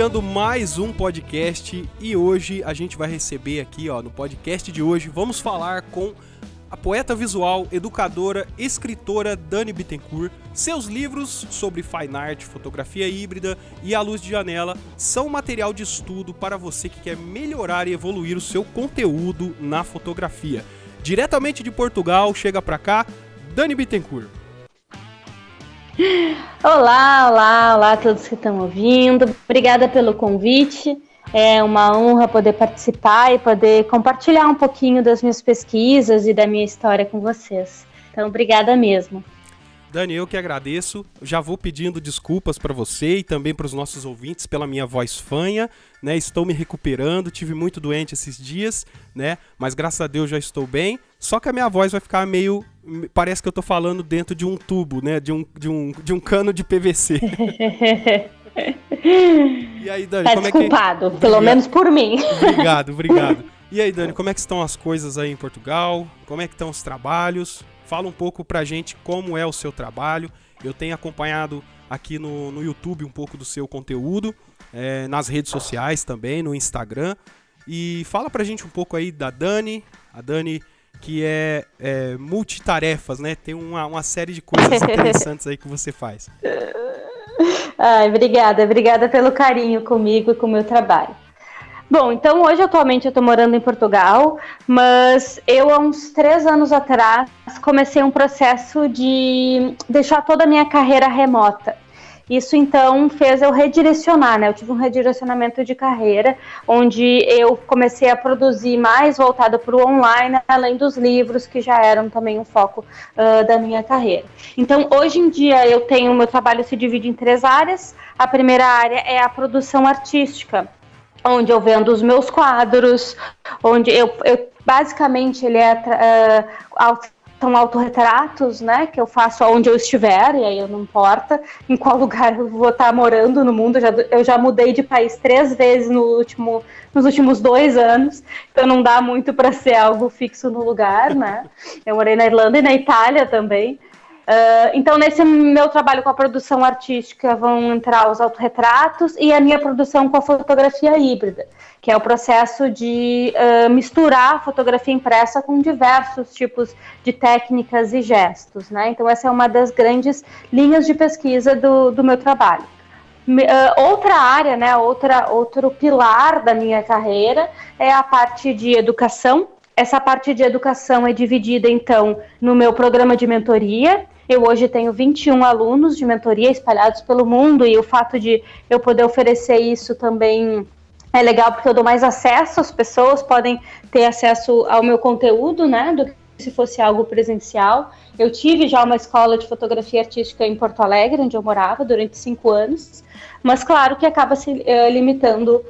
Iniciando mais um podcast e hoje a gente vai receber aqui, no podcast de hoje, vamos falar com a poeta visual, educadora, escritora Dani Bittencourt. Seus livros sobre fine art, fotografia híbrida e a luz de janela são material de estudo para você que quer melhorar e evoluir o seu conteúdo na fotografia. Diretamente de Portugal, chega pra cá, Dani Bittencourt. Olá a todos que estão ouvindo. Obrigada pelo convite. É uma honra poder participar e poder compartilhar um pouquinho das minhas pesquisas e da minha história com vocês. Então, obrigada mesmo. Dani, eu que agradeço. Já vou pedindo desculpas para você e também para os nossos ouvintes pela minha voz fanha, né? Estou me recuperando, tive muito doente esses dias, né? Mas graças a Deus já estou bem. Só que a minha voz vai ficar meio... Parece que eu tô falando dentro de um tubo, né? De um cano de PVC. E aí, Dani, tá desculpado, pelo menos por mim. Obrigado. E aí, Dani, como é que estão as coisas aí em Portugal? Como é que estão os trabalhos? Fala um pouco pra gente como é o seu trabalho. Eu tenho acompanhado aqui no YouTube um pouco do seu conteúdo, nas redes sociais também, no Instagram. E fala pra gente um pouco aí da Dani, a Dani que é multitarefas, né? Tem uma série de coisas interessantes aí que você faz. Ai, obrigada pelo carinho comigo e com o meu trabalho. Bom, então hoje atualmente eu estou morando em Portugal, mas eu há uns 3 anos atrás comecei um processo de deixar toda a minha carreira remota. Isso então fez eu redirecionar, né? Eu tive um redirecionamento de carreira, onde eu comecei a produzir mais voltada para o online, além dos livros, que já eram também um foco da minha carreira. Então, hoje em dia, o meu trabalho se divide em 3 áreas. A primeira área é a produção artística, onde eu vendo os meus quadros, onde eu basicamente são autorretratos, né, que eu faço onde eu estiver, e aí não importa em qual lugar eu vou estar morando no mundo. Eu já mudei de país 3 vezes nos últimos 2 anos, então não dá muito para ser algo fixo no lugar, né. Eu morei na Irlanda e na Itália também. Então, nesse meu trabalho com a produção artística vão entrar os autorretratos e a minha produção com a fotografia híbrida, que é o processo de misturar a fotografia impressa com diversos tipos de técnicas e gestos, né? Então, essa é uma das grandes linhas de pesquisa do meu trabalho. Outra área, né, outro pilar da minha carreira é a parte de educação. Essa parte de educação é dividida, então, no meu programa de mentoria. Eu hoje tenho 21 alunos de mentoria espalhados pelo mundo, e o fato de eu poder oferecer isso também é legal, porque eu dou mais acesso, as pessoas podem ter acesso ao meu conteúdo, né, do que se fosse algo presencial. Eu tive já uma escola de fotografia artística em Porto Alegre, onde eu morava durante 5 anos, mas claro que acaba se limitando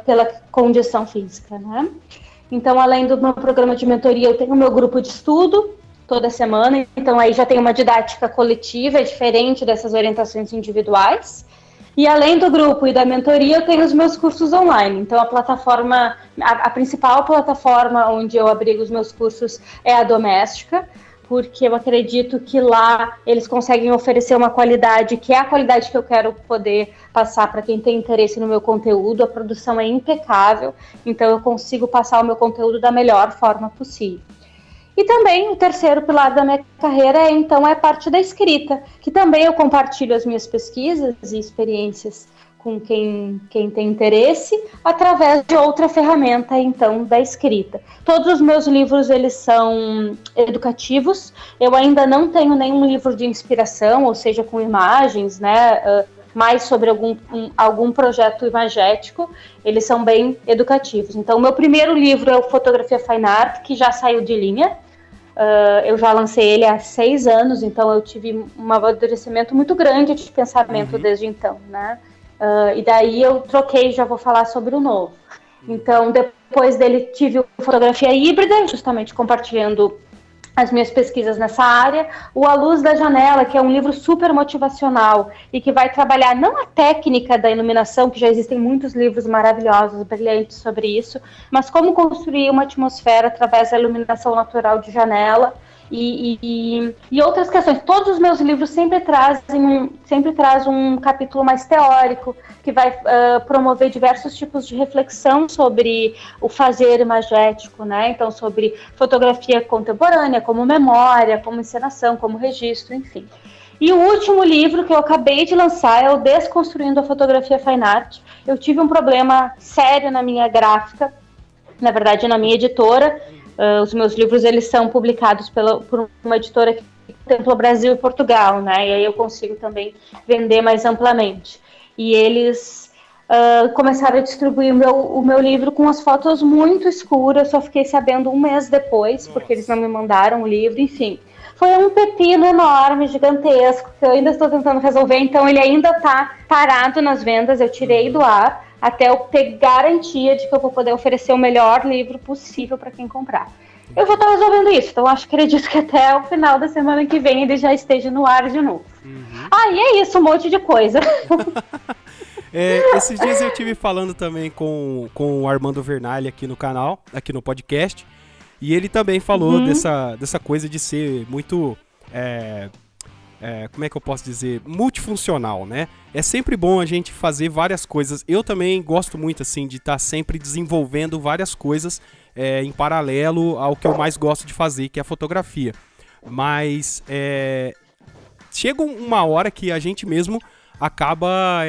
pela condição física, né? Então, além do meu programa de mentoria, eu tenho o meu grupo de estudo toda semana, então aí já tem uma didática coletiva, é diferente dessas orientações individuais. E além do grupo e da mentoria, eu tenho os meus cursos online. Então, a principal plataforma onde eu abrigo os meus cursos é a Doméstica, porque eu acredito que lá eles conseguem oferecer uma qualidade que é a qualidade que eu quero poder passar para quem tem interesse no meu conteúdo. A produção é impecável, então eu consigo passar o meu conteúdo da melhor forma possível. E também o terceiro pilar da minha carreira é a parte da escrita, que também eu compartilho as minhas pesquisas e experiências com quem tem interesse, através de outra ferramenta, então, da escrita. Todos os meus livros, eles são educativos. Eu ainda não tenho nenhum livro de inspiração, ou seja, com imagens, né, mais sobre algum projeto imagético. Eles são bem educativos. Então, o meu primeiro livro é o Fotografia Fine Art, que já saiu de linha. Eu já lancei ele há 6 anos, então eu tive um amadurecimento muito grande de pensamento desde então, né? E daí eu troquei, já vou falar sobre o novo. Então, depois dele, tive o Fotografia Híbrida, justamente compartilhando as minhas pesquisas nessa área. O A Luz da Janela, que é um livro super motivacional e que vai trabalhar não a técnica da iluminação, que já existem muitos livros maravilhosos, brilhantes sobre isso, mas como construir uma atmosfera através da iluminação natural de janela. e outras questões. Todos os meus livros sempre trazem um capítulo mais teórico, que vai promover diversos tipos de reflexão sobre o fazer imagético, né? Então, sobre fotografia contemporânea, como memória, como encenação, como registro, enfim. E o último livro que eu acabei de lançar é o Desconstruindo a Fotografia Fine Art. Eu tive um problema sério na minha gráfica, na verdade na minha editora. Os meus livros eles são publicados por uma editora que contempla o Brasil e Portugal, né? E aí eu consigo também vender mais amplamente. E eles começaram a distribuir o meu livro com as fotos muito escuras. Só fiquei sabendo um mês depois, porque eles não me mandaram o livro, enfim. Foi um pepino enorme, gigantesco, que eu ainda estou tentando resolver. Então ele ainda está parado nas vendas, eu tirei do ar, até eu ter garantia de que eu vou poder oferecer o melhor livro possível para quem comprar. Eu vou estar resolvendo isso, então acredito que até o final da semana que vem ele já esteja no ar de novo. E é isso, um monte de coisa. Esses dias eu estive falando também com o Armando Vernalha aqui no canal, aqui no podcast, e ele também falou dessa coisa de ser muito... como é que eu posso dizer? Multifuncional, né? É sempre bom a gente fazer várias coisas. Eu também gosto muito, assim, de estar sempre desenvolvendo várias coisas em paralelo ao que eu mais gosto de fazer, que é a fotografia. Mas chega uma hora que a gente mesmo acaba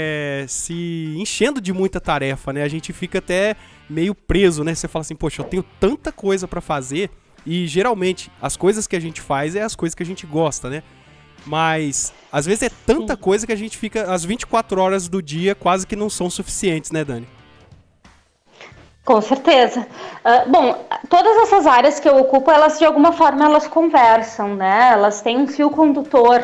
se enchendo de muita tarefa, né? A gente fica até meio preso, né? Você fala assim, poxa, eu tenho tanta coisa pra fazer. E geralmente as coisas que a gente faz é as coisas que a gente gosta, né? Mas às vezes é tanta coisa que a gente fica as 24 horas do dia quase que não são suficientes, né, Dani? Com certeza. Bom, todas essas áreas que eu ocupo, elas de alguma forma elas conversam, né? Elas têm um fio condutor.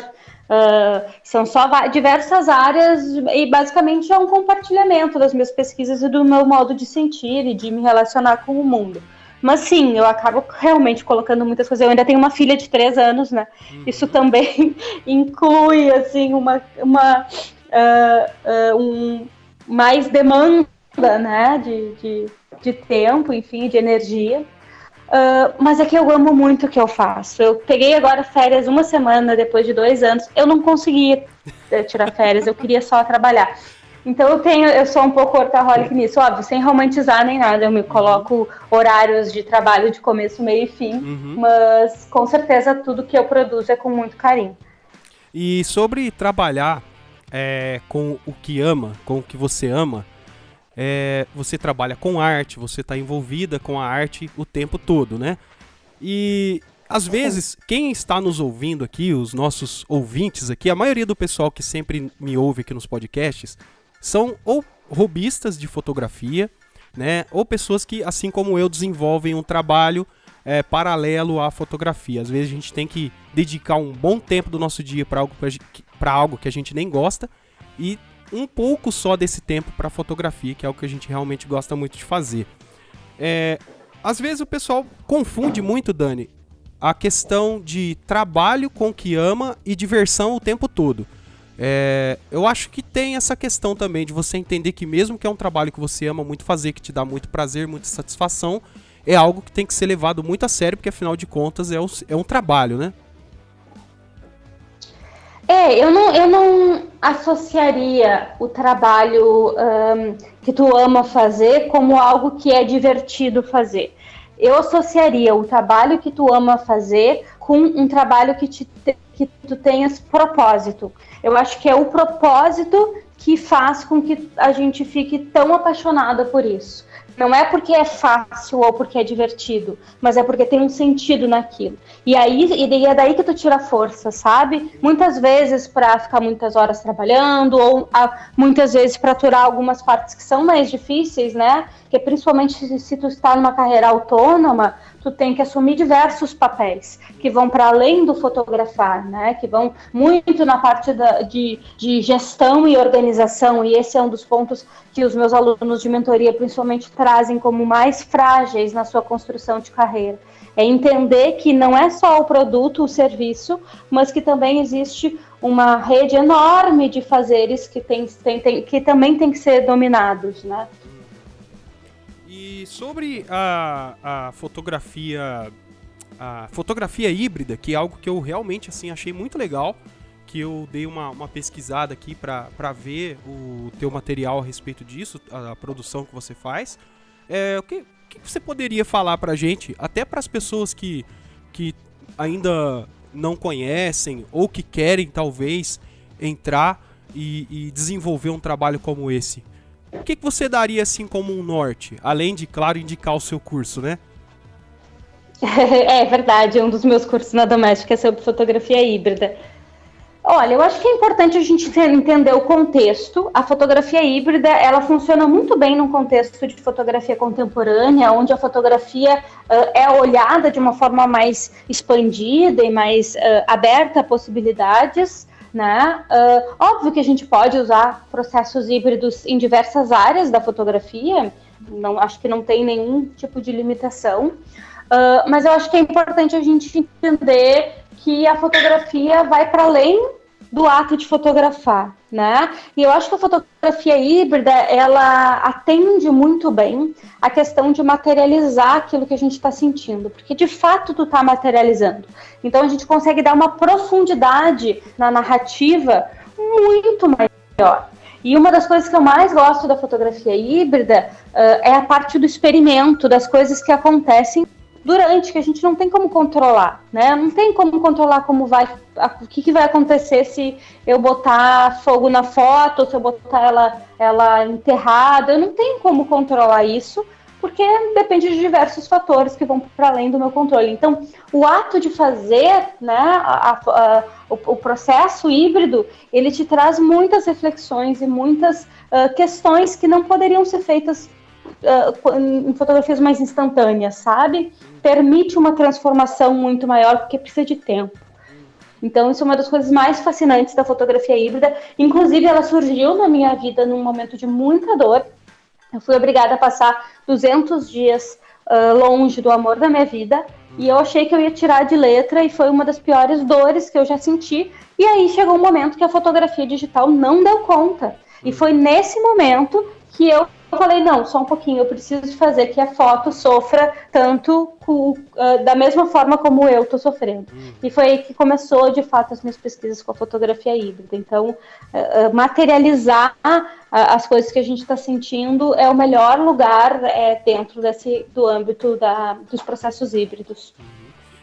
São só diversas áreas e basicamente é um compartilhamento das minhas pesquisas e do meu modo de sentir e de me relacionar com o mundo. Mas sim, eu acabo realmente colocando muitas coisas. Eu ainda tenho uma filha de 3 anos, né? Isso também inclui, assim, mais demanda, né? De tempo, enfim, de energia. Mas é que eu amo muito o que eu faço. Eu peguei agora férias uma semana, depois de 2 anos. Eu não conseguia tirar férias, eu queria só trabalhar. Então eu sou um pouco workaholic nisso, óbvio, sem romantizar nem nada. Eu me coloco horários de trabalho de começo, meio e fim, mas com certeza tudo que eu produzo é com muito carinho. E sobre trabalhar com o que ama, com o que você ama, você trabalha com arte, você está envolvida com a arte o tempo todo, né? E às vezes, quem está nos ouvindo aqui, os nossos ouvintes aqui, a maioria do pessoal que sempre me ouve aqui nos podcasts, são ou hobbyistas de fotografia, né? Ou pessoas que, assim como eu, desenvolvem um trabalho paralelo à fotografia. Às vezes a gente tem que dedicar um bom tempo do nosso dia para algo que a gente nem gosta e um pouco só desse tempo para fotografia, que é algo que a gente realmente gosta muito de fazer. Às vezes o pessoal confunde muito, Dani, a questão de trabalho com o que ama e diversão o tempo todo. Eu acho que tem essa questão também de você entender que mesmo que é um trabalho que você ama muito fazer, que te dá muito prazer, muita satisfação, é algo que tem que ser levado muito a sério, porque afinal de contas é um trabalho, né? Eu não associaria o trabalho que tu ama fazer como algo que é divertido fazer. Eu associaria o trabalho que tu ama fazer com um trabalho que tu tenhas propósito. Eu acho que é o propósito que faz com que a gente fique tão apaixonada por isso. Não é porque é fácil ou porque é divertido, mas é porque tem um sentido naquilo. E é daí que tu tira força, sabe? Muitas vezes para ficar muitas horas trabalhando, ou muitas vezes para aturar algumas partes que são mais difíceis, né? Porque principalmente se tu está numa carreira autônoma, tu tem que assumir diversos papéis, que vão para além do fotografar, né? Que vão muito na parte de gestão e organização, e esse é um dos pontos que os meus alunos de mentoria principalmente trazem como mais frágeis na sua construção de carreira. É entender que não é só o produto, o serviço, mas que também existe uma rede enorme de fazeres que também tem que ser dominados, né? E sobre a fotografia a fotografia híbrida, que é algo que eu realmente assim, achei muito legal, que eu dei uma pesquisada aqui para ver o teu material a respeito disso, a produção que você faz. O que você poderia falar pra gente, até para as pessoas que ainda não conhecem ou que querem talvez entrar e desenvolver um trabalho como esse? O que você daria assim como um norte, além de, claro, indicar o seu curso, né? É verdade, um dos meus cursos na Doméstica é sobre fotografia híbrida. Olha, eu acho que é importante a gente entender o contexto. A fotografia híbrida, ela funciona muito bem num contexto de fotografia contemporânea, onde a fotografia é olhada de uma forma mais expandida e mais aberta a possibilidades, né? Óbvio que a gente pode usar processos híbridos em diversas áreas da fotografia, acho que não tem nenhum tipo de limitação, mas eu acho que é importante a gente entender que a fotografia vai para além do ato de fotografar, né? E eu acho que a fotografia híbrida, ela atende muito bem a questão de materializar aquilo que a gente está sentindo, porque de fato tu está materializando. Então a gente consegue dar uma profundidade na narrativa muito maior. E uma das coisas que eu mais gosto da fotografia híbrida é a parte do experimento, das coisas que acontecem durante, que a gente não tem como controlar, né? Não tem como controlar o que vai acontecer se eu botar fogo na foto, se eu botar ela enterrada. Eu não tenho como controlar isso, porque depende de diversos fatores que vão para além do meu controle. Então, o ato de fazer, né, o processo híbrido, ele te traz muitas reflexões e muitas questões que não poderiam ser feitas em fotografias mais instantâneas, sabe? Permite uma transformação muito maior, porque precisa de tempo. Então, isso é uma das coisas mais fascinantes da fotografia híbrida. Inclusive, ela surgiu na minha vida num momento de muita dor. Eu fui obrigada a passar 200 dias longe do amor da minha vida, e eu achei que eu ia tirar de letra, e foi uma das piores dores que eu já senti. E aí chegou um momento que a fotografia digital não deu conta. E foi nesse momento que eu falei, não, só um pouquinho, eu preciso fazer que a foto sofra tanto da mesma forma como eu estou sofrendo. E foi aí que começou, de fato, as minhas pesquisas com a fotografia híbrida. Então, materializar as coisas que a gente está sentindo é o melhor lugar dentro do âmbito dos processos híbridos.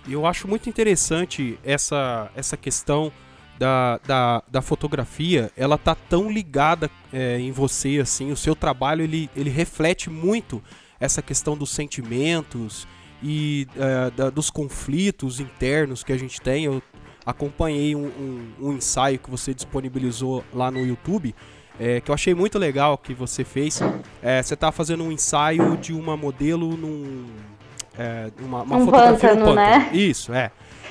E eu acho muito interessante essa questão da fotografia. Ela tá tão ligada em você, assim, o seu trabalho ele reflete muito essa questão dos sentimentos e dos conflitos internos que a gente tem. Eu acompanhei um ensaio que você disponibilizou lá no YouTube, que eu achei muito legal que você fez. Você tá fazendo um ensaio de uma modelo uma fotografia pântano, no pântano, né? Isso,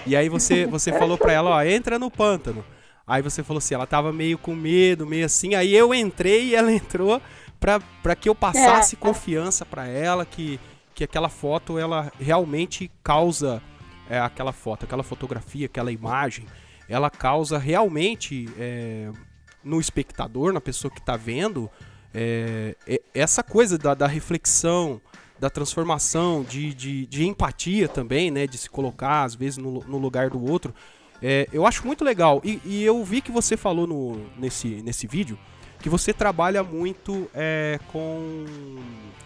E aí você falou pra ela, ó, entra no pântano. Aí você falou assim, ela tava meio com medo, meio assim. Aí eu entrei e ela entrou pra que eu passasse confiança pra ela, que aquela foto, ela realmente causa aquela foto, aquela fotografia, aquela imagem, ela causa realmente no espectador, na pessoa que tá vendo, essa coisa da reflexão, da transformação, de empatia também, né? De se colocar, às vezes, no lugar do outro. Eu acho muito legal. E eu vi que você falou nesse vídeo que você trabalha muito com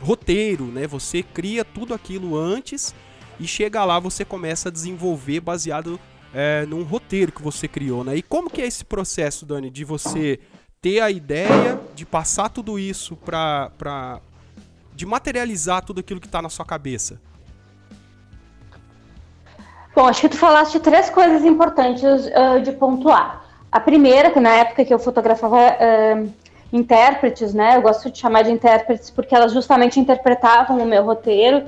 roteiro, né? Você cria tudo aquilo antes e chega lá, você começa a desenvolver baseado num roteiro que você criou, né? E como que é esse processo, Dani, de você ter a ideia de passar tudo isso de materializar tudo aquilo que está na sua cabeça? Bom, acho que tu falaste 3 coisas importantes de pontuar. A primeira, que na época que eu fotografava intérpretes, né? Eu gosto de chamar de intérpretes porque elas justamente interpretavam o meu roteiro.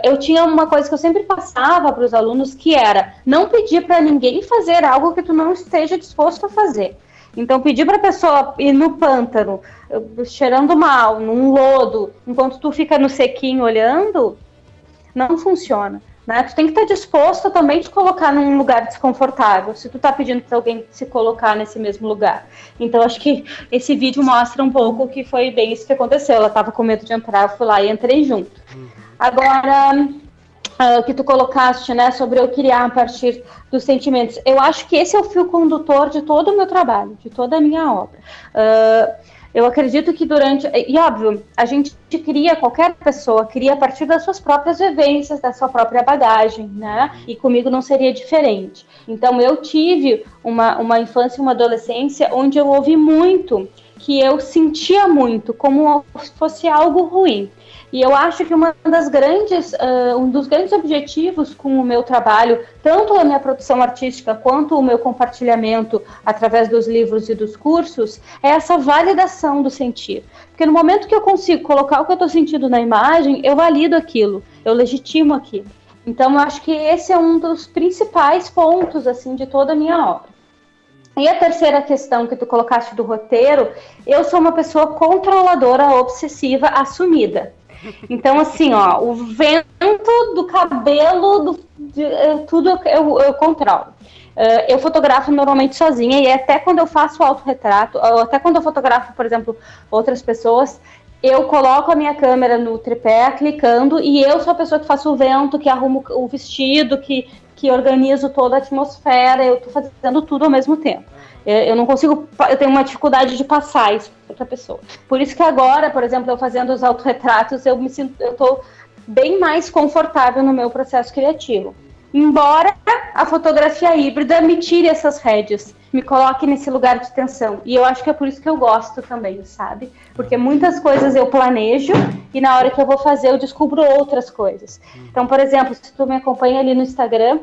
Eu tinha uma coisa que eu sempre passava para os alunos, que era não pedir para ninguém fazer algo que tu não esteja disposto a fazer. Então, pedir para a pessoa ir no pântano, cheirando mal, num lodo, enquanto tu fica no sequinho olhando, não funciona, né? Tu tem que estar disposto também a te colocar num lugar desconfortável, se tu tá pedindo para alguém se colocar nesse mesmo lugar. Então, acho que esse vídeo mostra um pouco que foi bem isso que aconteceu. Ela estava com medo de entrar, eu fui lá e entrei junto. Agora, que tu colocaste, né, sobre eu criar a partir dos sentimentos. Eu acho que esse é o fio condutor de todo o meu trabalho, de toda a minha obra. Eu acredito que e óbvio, a gente cria, qualquer pessoa cria a partir das suas próprias vivências, da sua própria bagagem, né? E comigo não seria diferente. Então eu tive uma infância e uma adolescência onde eu ouvi muito, que eu sentia muito, como se fosse algo ruim. E eu acho que um dos grandes objetivos com o meu trabalho, tanto a minha produção artística quanto o meu compartilhamento através dos livros e dos cursos, é essa validação do sentir. Porque no momento que eu consigo colocar o que eu estou sentindo na imagem, eu valido aquilo, eu legitimo aquilo. Então eu acho que esse é um dos principais pontos assim, de toda a minha obra. E a terceira questão que tu colocaste do roteiro, eu sou uma pessoa controladora, obsessiva, assumida. Então, assim, ó, o vento do cabelo, tudo eu controlo. Eu fotografo normalmente sozinha, e até quando eu faço autorretrato, até quando eu fotografo, por exemplo, outras pessoas, eu coloco a minha câmera no tripé, clicando, e eu sou a pessoa que faço o vento, que arrumo o vestido, que organizo toda a atmosfera, eu tô fazendo tudo ao mesmo tempo. Eu não consigo, eu tenho uma dificuldade de passar isso para outra pessoa. Por isso que agora, por exemplo, eu fazendo os autorretratos, eu tô bem mais confortável no meu processo criativo. Embora a fotografia híbrida me tire essas rédeas, me coloque nesse lugar de tensão. E eu acho que é por isso que eu gosto também, sabe? Porque muitas coisas eu planejo e na hora que eu vou fazer eu descubro outras coisas. Então, por exemplo, se tu me acompanha ali no Instagram,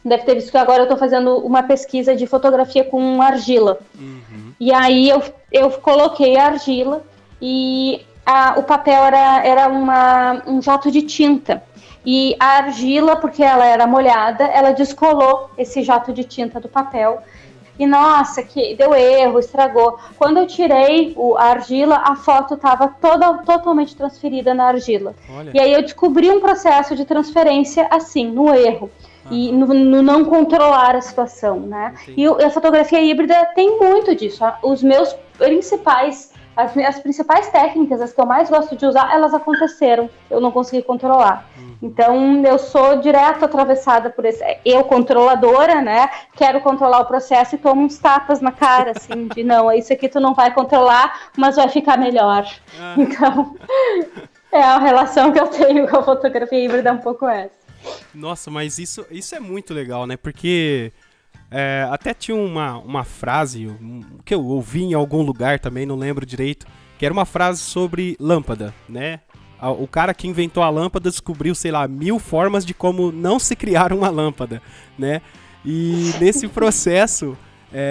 deve ter visto que agora eu estou fazendo uma pesquisa de fotografia com argila. Uhum. E aí eu coloquei a argila e o papel era um jato de tinta. E a argila, porque ela era molhada, ela descolou esse jato de tinta do papel. E nossa, que deu erro, estragou. Quando eu tirei a argila, a foto estava totalmente transferida na argila. Olha. E aí eu descobri um processo de transferência assim, no erro. E no não controlar a situação, né? Entendi. E a fotografia híbrida tem muito disso. Os meus principais, as principais técnicas, as que eu mais gosto de usar, elas aconteceram. Eu não consegui controlar. Então, eu sou direto atravessada por esse... Eu, controladora, né? Quero controlar o processo e tomo uns tapas na cara, assim, de não, isso aqui tu não vai controlar, mas vai ficar melhor. Então, é a relação que eu tenho com a fotografia híbrida, é um pouco essa. Nossa, mas isso é muito legal, né? Porque até tinha uma frase que eu ouvi em algum lugar também, não lembro direito, que era uma frase sobre lâmpada, né? O cara que inventou a lâmpada descobriu, sei lá, 1000 formas de como não se criar uma lâmpada, né? E nesse processo,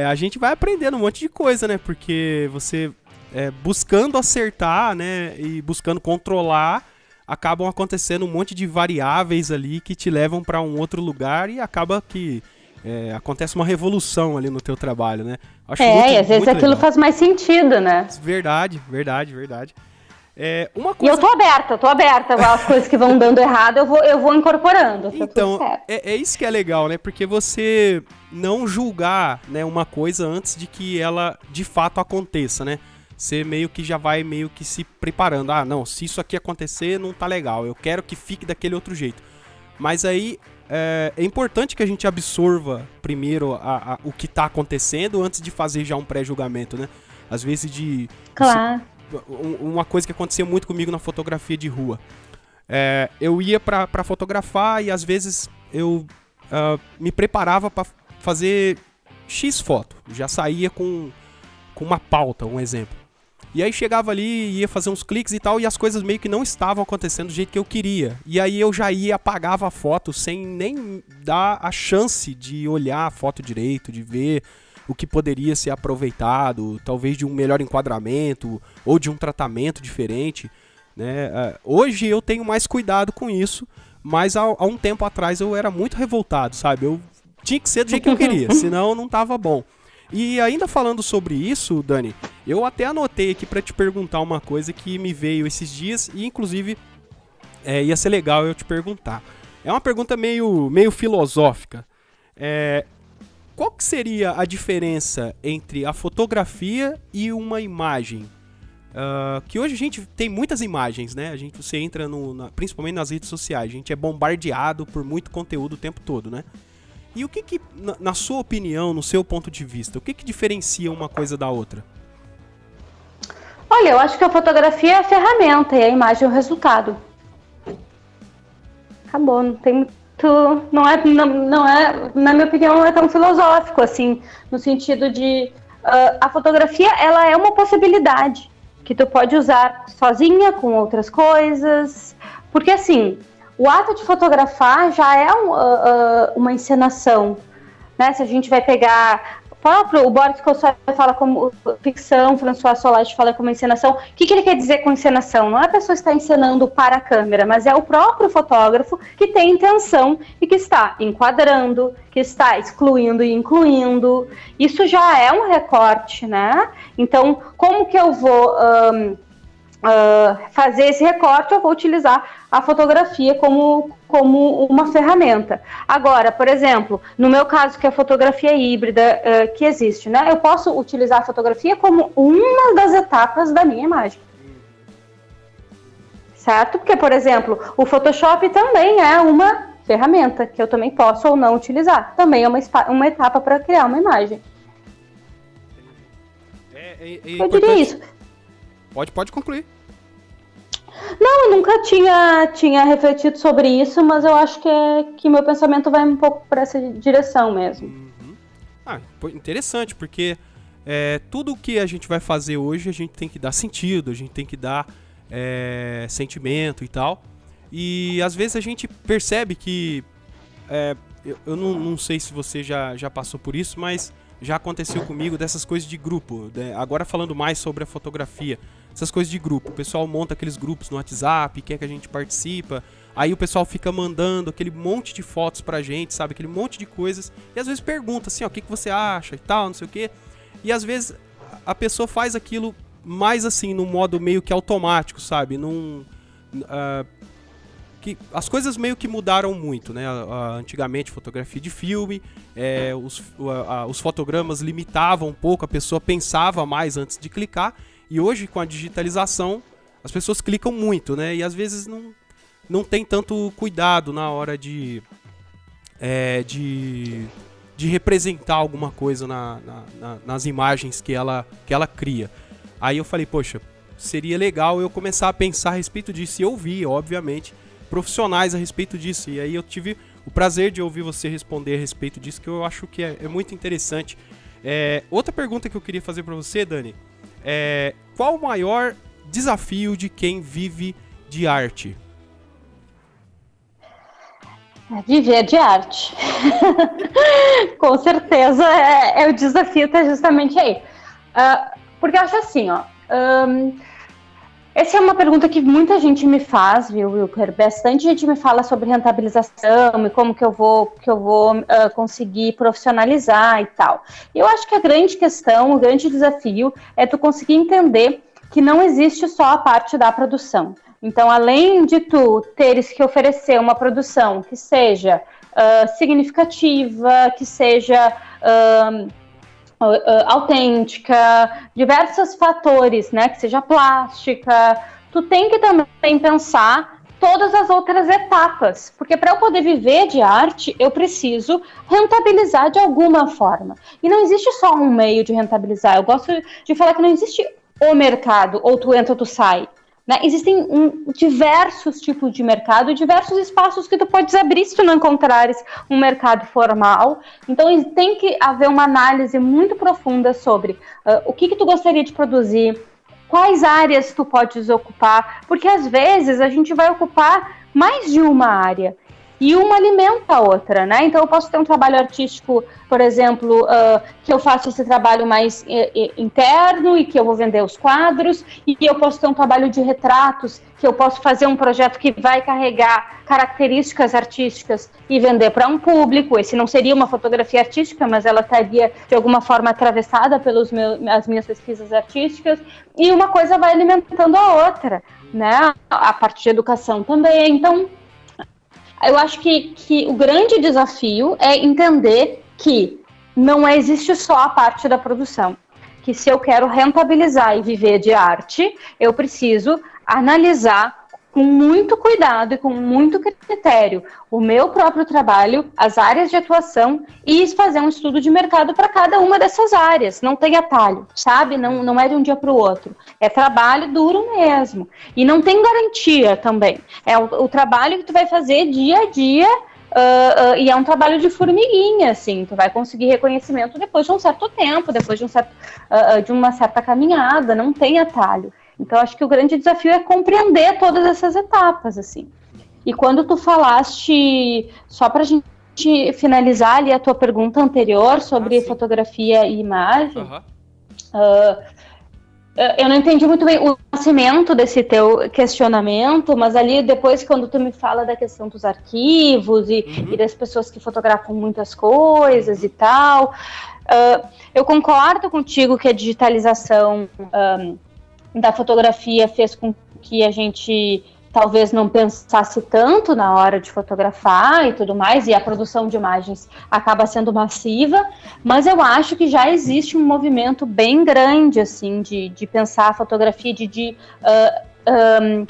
a gente vai aprendendo um monte de coisa, né? Porque você, buscando acertar, né? E buscando controlar, acabam acontecendo um monte de variáveis ali que te levam para um outro lugar e acaba que acontece uma revolução ali no teu trabalho, né? Acho muito, e às vezes aquilo legal. Faz mais sentido, né? Verdade. Uma coisa... E eu tô aberta as coisas que vão dando errado, eu vou incorporando. Então, é isso que é legal, né? Porque você não julgar, né, uma coisa antes de que ela de fato aconteça, né? Você meio que já vai meio que se preparando. Ah, não, se isso aqui acontecer, não tá legal. Eu quero que fique daquele outro jeito. Mas aí é importante que a gente absorva primeiro o que tá acontecendo antes de fazer já um pré-julgamento, né? Às vezes Claro. Uma coisa que acontecia muito comigo na fotografia de rua. Eu ia pra fotografar e às vezes eu me preparava pra fazer X foto. Já saía com uma pauta, um exemplo. E aí chegava ali, ia fazer uns cliques e tal, e as coisas meio que não estavam acontecendo do jeito que eu queria. E aí eu já ia, apagava a foto sem nem dar a chance de olhar a foto direito, de ver o que poderia ser aproveitado, talvez de um melhor enquadramento ou de um tratamento diferente, né? Hoje eu tenho mais cuidado com isso, mas há um tempo atrás eu era muito revoltado, sabe? Eu tinha que ser do jeito que eu queria, senão não tava bom. E ainda falando sobre isso, Dani, eu até anotei aqui pra te perguntar uma coisa que me veio esses dias e inclusive ia ser legal eu te perguntar. É uma pergunta meio filosófica. Qual que seria a diferença entre a fotografia e uma imagem? que hoje a gente tem muitas imagens, né? Você entra principalmente nas redes sociais, a gente é bombardeado por muito conteúdo o tempo todo, né? E o que na sua opinião, no seu ponto de vista, o que diferencia uma coisa da outra? Olha, eu acho que a fotografia é a ferramenta e a imagem é o resultado. Acabou, não tem muito... Não é, na minha opinião, não é tão filosófico, assim, no sentido de... a fotografia, ela é uma possibilidade que tu pode usar sozinha, com outras coisas, porque, assim, o ato de fotografar já é uma encenação, né? Se a gente vai pegar... O Boris Kossov fala como ficção, François Solage fala como encenação. O que ele quer dizer com encenação? Não é a pessoa estar encenando para a câmera, mas é o próprio fotógrafo que tem intenção e que está enquadrando, que está excluindo e incluindo. Isso já é um recorte, né? Então, como que eu vou fazer esse recorte? Eu vou utilizar a fotografia como uma ferramenta. Agora, por exemplo, no meu caso, que é a fotografia híbrida que existe, né? Eu posso utilizar a fotografia como uma das etapas da minha imagem. Certo? Porque, por exemplo, o Photoshop também é uma ferramenta que eu também posso ou não utilizar. Também é uma etapa para criar uma imagem. Eu diria isso. Pode concluir. Não, eu nunca tinha refletido sobre isso, mas eu acho que meu pensamento vai um pouco por essa direção mesmo. Uhum. Interessante, porque tudo que a gente vai fazer hoje, a gente tem que dar sentido, a gente tem que dar sentimento e tal. E às vezes a gente percebe que... eu não sei se você já passou por isso, mas já aconteceu comigo dessas coisas de grupo. Agora falando mais sobre a fotografia. Essas coisas de grupo, o pessoal monta aqueles grupos no WhatsApp, quer que a gente participa, aí o pessoal fica mandando aquele monte de fotos pra gente, sabe, aquele monte de coisas, e às vezes pergunta assim, ó, o que você acha e tal, não sei o quê, e às vezes a pessoa faz aquilo mais assim, num modo meio que automático, sabe, que as coisas meio que mudaram muito, né, antigamente fotografia de filme, os fotogramas limitavam um pouco, a pessoa pensava mais antes de clicar. E hoje, com a digitalização, as pessoas clicam muito, né? E às vezes não tem tanto cuidado na hora de representar alguma coisa nas imagens que ela cria. Aí eu falei, poxa, seria legal eu começar a pensar a respeito disso. E eu vi, obviamente, profissionais a respeito disso. E aí eu tive o prazer de ouvir você responder a respeito disso, que eu acho que é muito interessante. Outra pergunta que eu queria fazer para você, Dani, qual o maior desafio de quem vive de arte? Viver de arte. Com certeza o desafio está justamente aí. Porque eu acho assim, ó. Essa é uma pergunta que muita gente me faz, viu, Wilker? Bastante gente me fala sobre rentabilização e como que eu vou conseguir profissionalizar e tal. Eu acho que a grande questão, o grande desafio é tu conseguir entender que não existe só a parte da produção. Então, além de tu teres que oferecer uma produção que seja significativa, que seja... autêntica, diversos fatores, né, que seja plástica, tu tem que também pensar todas as outras etapas, porque para eu poder viver de arte, eu preciso rentabilizar de alguma forma. E não existe só um meio de rentabilizar, eu gosto de falar que não existe o mercado, ou tu entra ou tu sai. Né? Existem diversos tipos de mercado e diversos espaços que tu podes abrir se tu não encontrares um mercado formal. Então tem que haver uma análise muito profunda sobre o que tu gostaria de produzir, quais áreas tu podes ocupar, porque às vezes a gente vai ocupar mais de uma área e uma alimenta a outra, né? Então eu posso ter um trabalho artístico, por exemplo, que eu faço esse trabalho mais interno e que eu vou vender os quadros, e eu posso ter um trabalho de retratos, que eu posso fazer um projeto que vai carregar características artísticas e vender para um público. Esse não seria uma fotografia artística, mas ela estaria de alguma forma atravessada pelas minhas pesquisas artísticas, e uma coisa vai alimentando a outra, né? A parte de educação também. Então eu acho que o grande desafio é entender que não existe só a parte da produção, que se eu quero rentabilizar e viver de arte, eu preciso analisar com muito cuidado e com muito critério o meu próprio trabalho, as áreas de atuação e fazer um estudo de mercado para cada uma dessas áreas. Não tem atalho, sabe? Não é de um dia para o outro. É trabalho duro mesmo. E não tem garantia também. É o trabalho que tu vai fazer dia a dia. E é um trabalho de formiguinha, assim, tu vai conseguir reconhecimento depois de um certo tempo, depois de uma certa caminhada, não tem atalho. Então, acho que o grande desafio é compreender todas essas etapas, assim. E quando tu falaste, só para a gente finalizar ali a tua pergunta anterior sobre fotografia e imagem, eu não entendi muito bem o nascimento desse teu questionamento, mas ali depois quando tu me fala da questão dos arquivos e das pessoas que fotografam muitas coisas e tal, eu concordo contigo que a digitalização da fotografia fez com que a gente talvez não pensasse tanto na hora de fotografar e tudo mais, e a produção de imagens acaba sendo massiva, mas eu acho que já existe um movimento bem grande, assim, de pensar a fotografia,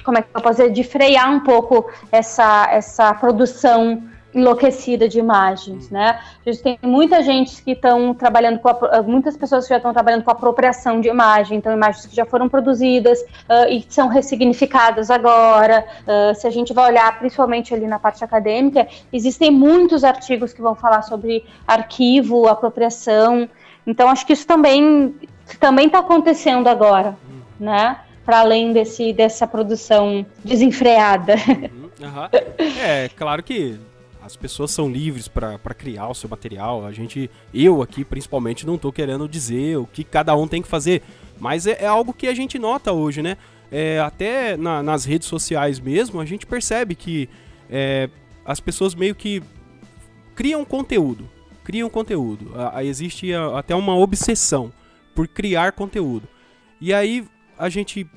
como é que eu posso dizer, de frear um pouco essa produção enlouquecida de imagens, né? A gente tem muita gente que estão trabalhando muitas pessoas que já estão trabalhando com apropriação de imagem, então imagens que já foram produzidas e são ressignificadas agora. Se a gente vai olhar principalmente ali na parte acadêmica, existem muitos artigos que vão falar sobre arquivo, apropriação, então acho que isso também está acontecendo agora, né? Para além dessa produção desenfreada. É, claro que as pessoas são livres para criar o seu material. Eu aqui principalmente não tô querendo dizer o que cada um tem que fazer, mas é algo que a gente nota hoje, né? Até nas redes sociais mesmo, a gente percebe que as pessoas meio que criam conteúdo. Existe até uma obsessão por criar conteúdo. E aí a gente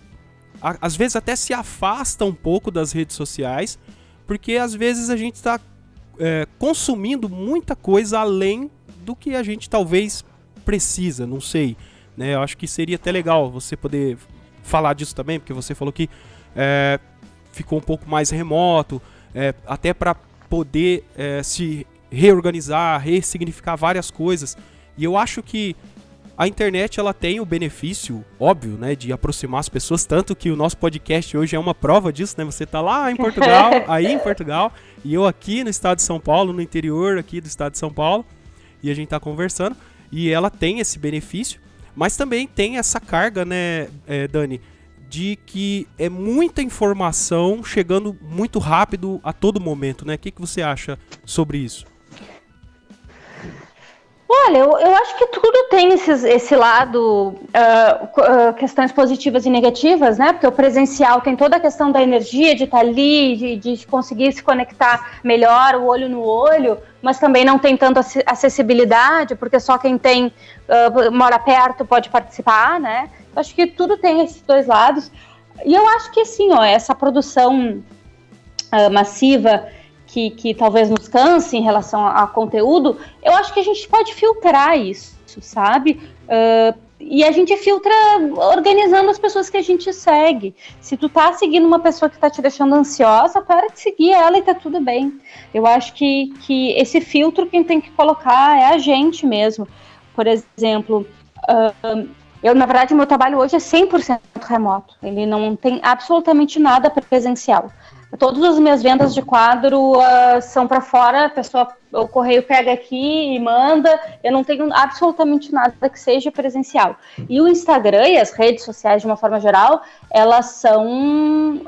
às vezes até se afasta um pouco das redes sociais, porque às vezes a gente está consumindo muita coisa além do que a gente talvez precisa, não sei, né? Eu acho que seria até legal você poder falar disso também, porque você falou que ficou um pouco mais remoto, até para poder se reorganizar, ressignificar várias coisas. E eu acho que a internet ela tem o benefício, óbvio, né, de aproximar as pessoas, tanto que o nosso podcast hoje é uma prova disso, né? Você tá lá em Portugal, aí em Portugal, e eu aqui no estado de São Paulo, no interior aqui do estado de São Paulo, e a gente tá conversando, e ela tem esse benefício, mas também tem essa carga, né, Dani, de que é muita informação chegando muito rápido a todo momento, né? O que você acha sobre isso? Olha, eu acho que tudo tem esse lado, questões positivas e negativas, né? Porque o presencial tem toda a questão da energia, de estar ali, de conseguir se conectar melhor, o olho no olho, mas também não tem tanta acessibilidade, porque só quem mora perto pode participar, né? Eu acho que tudo tem esses dois lados. E eu acho que, assim, essa produção massiva que talvez nos canse em relação a conteúdo, eu acho que a gente pode filtrar isso, sabe? E a gente filtra organizando as pessoas que a gente segue. Se tu tá seguindo uma pessoa que tá te deixando ansiosa, para de seguir ela e tá tudo bem. Eu acho que esse filtro quem tem que colocar é a gente mesmo. Por exemplo, na verdade, meu trabalho hoje é 100% remoto. Ele não tem absolutamente nada presencial. Todas as minhas vendas de quadro são para fora, o correio pega aqui e manda. Eu não tenho absolutamente nada que seja presencial. E o Instagram e as redes sociais, de uma forma geral, elas são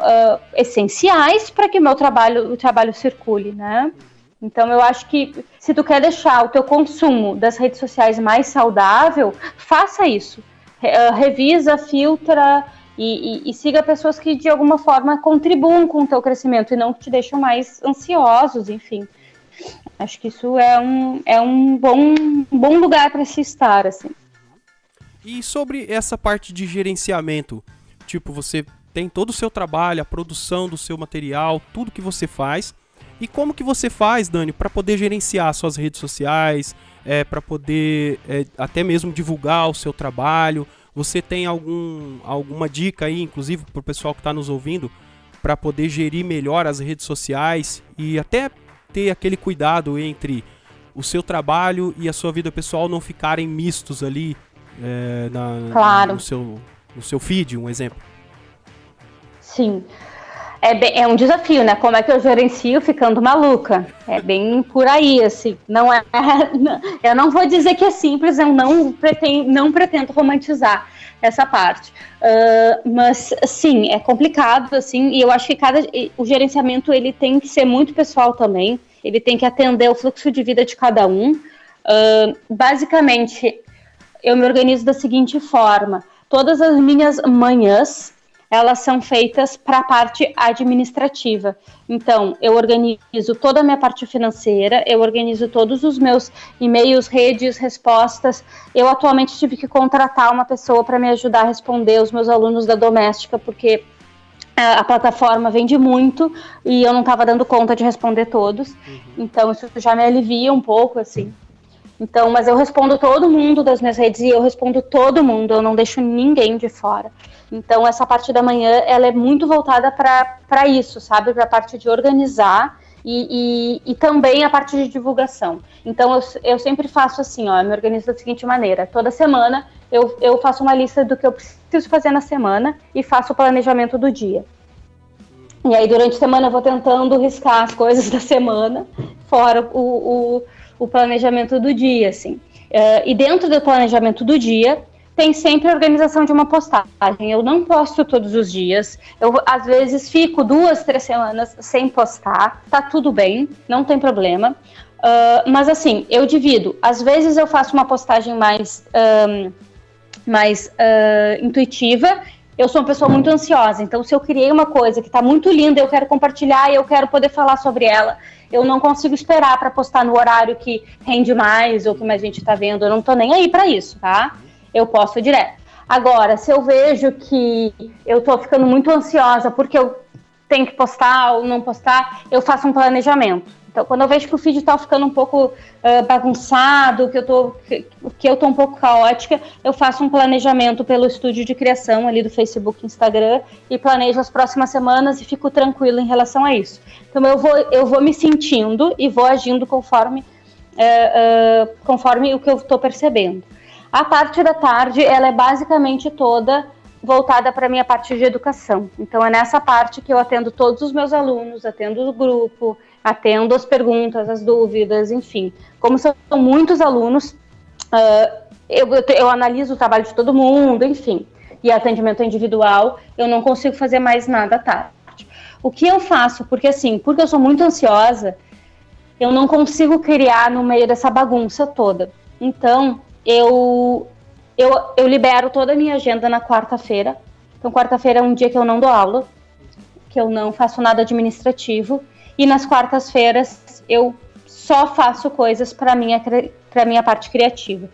essenciais para que o trabalho circule, né? Então eu acho que se tu quer deixar o teu consumo das redes sociais mais saudável, faça isso. Revisa, filtra e siga pessoas que de alguma forma contribuam com o teu crescimento e não que te deixam mais ansiosos, enfim. Acho que isso é um bom lugar para se estar, assim. E sobre essa parte de gerenciamento, tipo, você tem todo o seu trabalho, a produção do seu material, tudo que você faz. E como que você faz, Dani, para poder gerenciar suas redes sociais, para poder até mesmo divulgar o seu trabalho? Você tem alguma dica aí, inclusive para o pessoal que está nos ouvindo, para poder gerir melhor as redes sociais e até ter aquele cuidado entre o seu trabalho e a sua vida pessoal não ficarem mistos ali Claro. no seu feed, um exemplo? Sim. É um desafio, né? Como é que eu gerencio ficando maluca? É bem por aí, assim. Não é, eu não vou dizer que é simples, eu não pretendo romantizar essa parte. Mas, sim, é complicado, assim, e eu acho que o gerenciamento, ele tem que ser muito pessoal também, ele tem que atender o fluxo de vida de cada um. Basicamente, eu me organizo da seguinte forma: todas as minhas manhãs, elas são feitas para a parte administrativa. Então, eu organizo toda a minha parte financeira, eu organizo todos os meus e-mails, redes, respostas. Eu atualmente tive que contratar uma pessoa para me ajudar a responder os meus alunos da doméstica, porque a plataforma vende muito e eu não estava dando conta de responder todos. Então, isso já me alivia um pouco, assim. Então, mas eu respondo todo mundo das minhas redes e eu respondo todo mundo, eu não deixo ninguém de fora. Então, essa parte da manhã, ela é muito voltada para isso, sabe? Para a parte de organizar e também a parte de divulgação. Então, eu sempre faço assim, eu me organizo da seguinte maneira: toda semana eu faço uma lista do que eu preciso fazer na semana e faço o planejamento do dia. E aí, durante a semana, eu vou tentando riscar as coisas da semana, fora o planejamento do dia, assim. E dentro do planejamento do dia, tem sempre a organização de uma postagem. Eu não posto todos os dias. Eu, às vezes, fico 2, 3 semanas sem postar. Tá tudo bem, não tem problema. Mas, assim, eu divido. Às vezes, eu faço uma postagem mais intuitiva. Eu sou uma pessoa muito ansiosa. Então, se eu criei uma coisa que está muito linda, eu quero compartilhar e eu quero poder falar sobre ela, eu não consigo esperar para postar no horário que rende mais ou que mais gente está vendo. Eu não tô nem aí para isso, tá? Eu posto direto. Agora, se eu vejo que eu tô ficando muito ansiosa porque eu tenho que postar ou não postar, eu faço um planejamento. Então, quando eu vejo que o feed tá ficando um pouco bagunçado, que eu tô um pouco caótica, eu faço um planejamento pelo estúdio de criação ali do Facebook e Instagram e planejo as próximas semanas e fico tranquila em relação a isso. Então, eu vou me sentindo e vou agindo conforme o que eu tô percebendo. A parte da tarde, ela é basicamente toda voltada para a minha parte de educação. Então, é nessa parte que eu atendo todos os meus alunos, atendo o grupo, atendo as perguntas, as dúvidas, enfim. Como são muitos alunos, eu analiso o trabalho de todo mundo, enfim. E atendimento individual, eu não consigo fazer mais nada à tarde. O que eu faço? Porque eu sou muito ansiosa, eu não consigo criar no meio dessa bagunça toda. Então, eu libero toda a minha agenda na quarta-feira. Então, quarta-feira é um dia que eu não dou aula, que eu não faço nada administrativo. E nas quartas-feiras eu só faço coisas para minha parte criativa.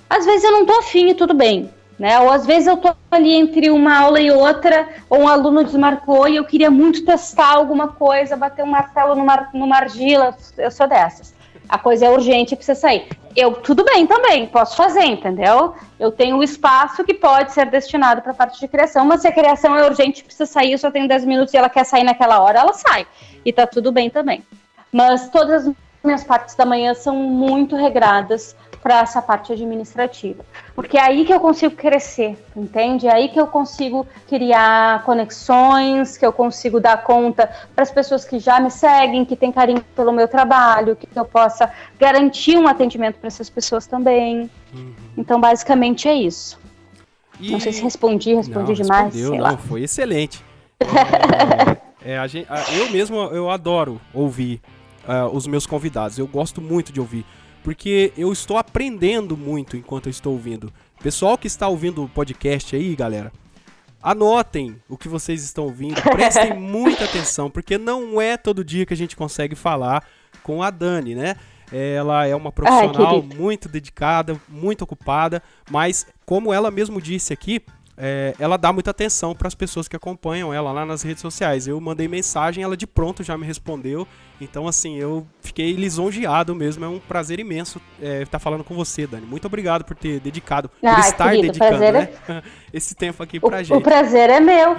Às vezes eu não tô afim e tudo bem, né? Ou às vezes eu tô ali entre uma aula e outra, ou um aluno desmarcou e eu queria muito testar alguma coisa, bater um martelo numa argila. Eu sou dessas. A coisa é urgente e precisa sair. Tudo bem também, posso fazer, entendeu? Eu tenho um espaço que pode ser destinado para a parte de criação, mas se a criação é urgente, precisa sair, eu só tenho 10 minutos e ela quer sair naquela hora, ela sai. E tá tudo bem também. Mas todas as minhas partes da manhã são muito regradas para essa parte administrativa. Porque é aí que eu consigo crescer, entende? É aí que eu consigo criar conexões, que eu consigo dar conta para as pessoas que já me seguem, que têm carinho pelo meu trabalho, que eu possa garantir um atendimento para essas pessoas também. Então, basicamente é isso. Não sei se respondi demais, sei lá. Não, foi excelente. Eu adoro ouvir os meus convidados, eu gosto muito de ouvir, porque eu estou aprendendo muito enquanto eu estou ouvindo. Pessoal que está ouvindo o podcast aí, galera, anotem o que vocês estão ouvindo, prestem muita atenção, porque não é todo dia que a gente consegue falar com a Dani, né? Ela é uma profissional muito dedicada, muito ocupada, mas como ela mesmo disse aqui, ela dá muita atenção para as pessoas que acompanham ela lá nas redes sociais. Eu mandei mensagem, ela de pronto já me respondeu. Então, assim, eu fiquei lisonjeado mesmo. É um prazer imenso estar falando com você, Dani. Muito obrigado por ter dedicado, por estar querido, dedicando, né, esse tempo aqui pra gente. O prazer é meu.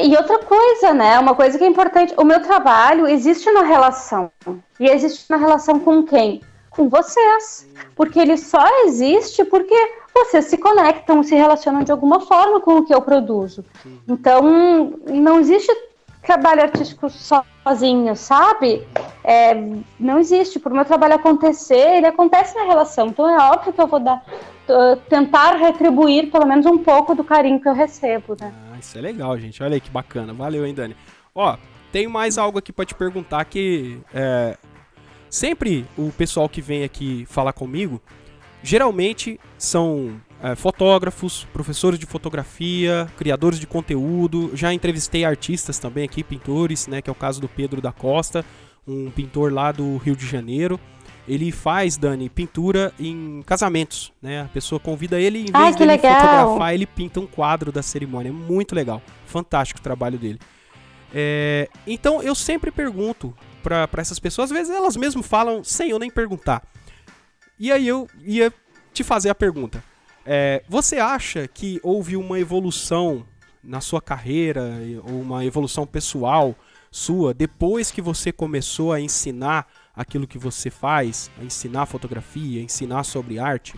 E outra coisa, né? Uma coisa que é importante. O meu trabalho existe na relação. E existe na relação com quem? Com vocês. Porque ele só existe porque vocês se conectam, se relacionam de alguma forma com o que eu produzo. Então, não existe trabalho artístico sozinho, sabe? Não existe. Por meu trabalho acontecer, ele acontece na relação. Então, é óbvio que eu vou tentar retribuir pelo menos um pouco do carinho que eu recebo, né? Isso é legal, gente. Olha aí que bacana. Valeu, hein, Dani? Ó, tem mais algo aqui pra te perguntar que... sempre o pessoal que vem aqui falar comigo, geralmente são fotógrafos, professores de fotografia, criadores de conteúdo. Já entrevistei artistas também aqui, pintores, né, que é o caso do Pedro da Costa, um pintor lá do Rio de Janeiro. Ele faz, Dani, pintura em casamentos, né? A pessoa convida ele e em vez de fotografar, ele pinta um quadro da cerimônia. É muito legal, fantástico o trabalho dele. Então eu sempre pergunto para essas pessoas, às vezes elas mesmo falam sem eu nem perguntar. E aí eu ia te fazer a pergunta. Você acha que houve uma evolução na sua carreira, ou uma evolução pessoal sua, depois que você começou a ensinar aquilo que você faz, a ensinar fotografia, a ensinar sobre arte?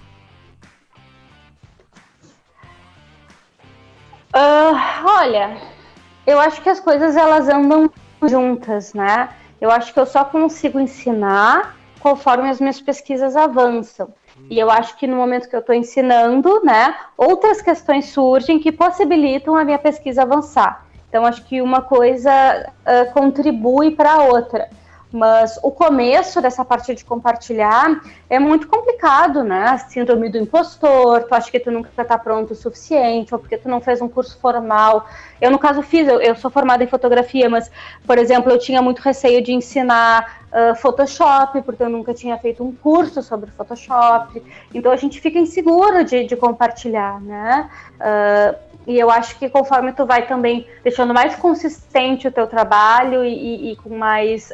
Olha, eu acho que as coisas elas andam juntas, né? Eu acho que eu só consigo ensinar conforme as minhas pesquisas avançam. E eu acho que no momento que eu estou ensinando, né, outras questões surgem que possibilitam a minha pesquisa avançar. Então, acho que uma coisa contribui para a outra. Mas o começo dessa parte de compartilhar é muito complicado, né? Síndrome do impostor, tu acha que tu nunca está pronto o suficiente, ou porque tu não fez um curso formal. Eu, no caso, eu sou formada em fotografia, mas, por exemplo, eu tinha muito receio de ensinar Photoshop, porque eu nunca tinha feito um curso sobre Photoshop. Então, a gente fica inseguro de compartilhar, né? E eu acho que conforme tu vai também deixando mais consistente o teu trabalho e com mais...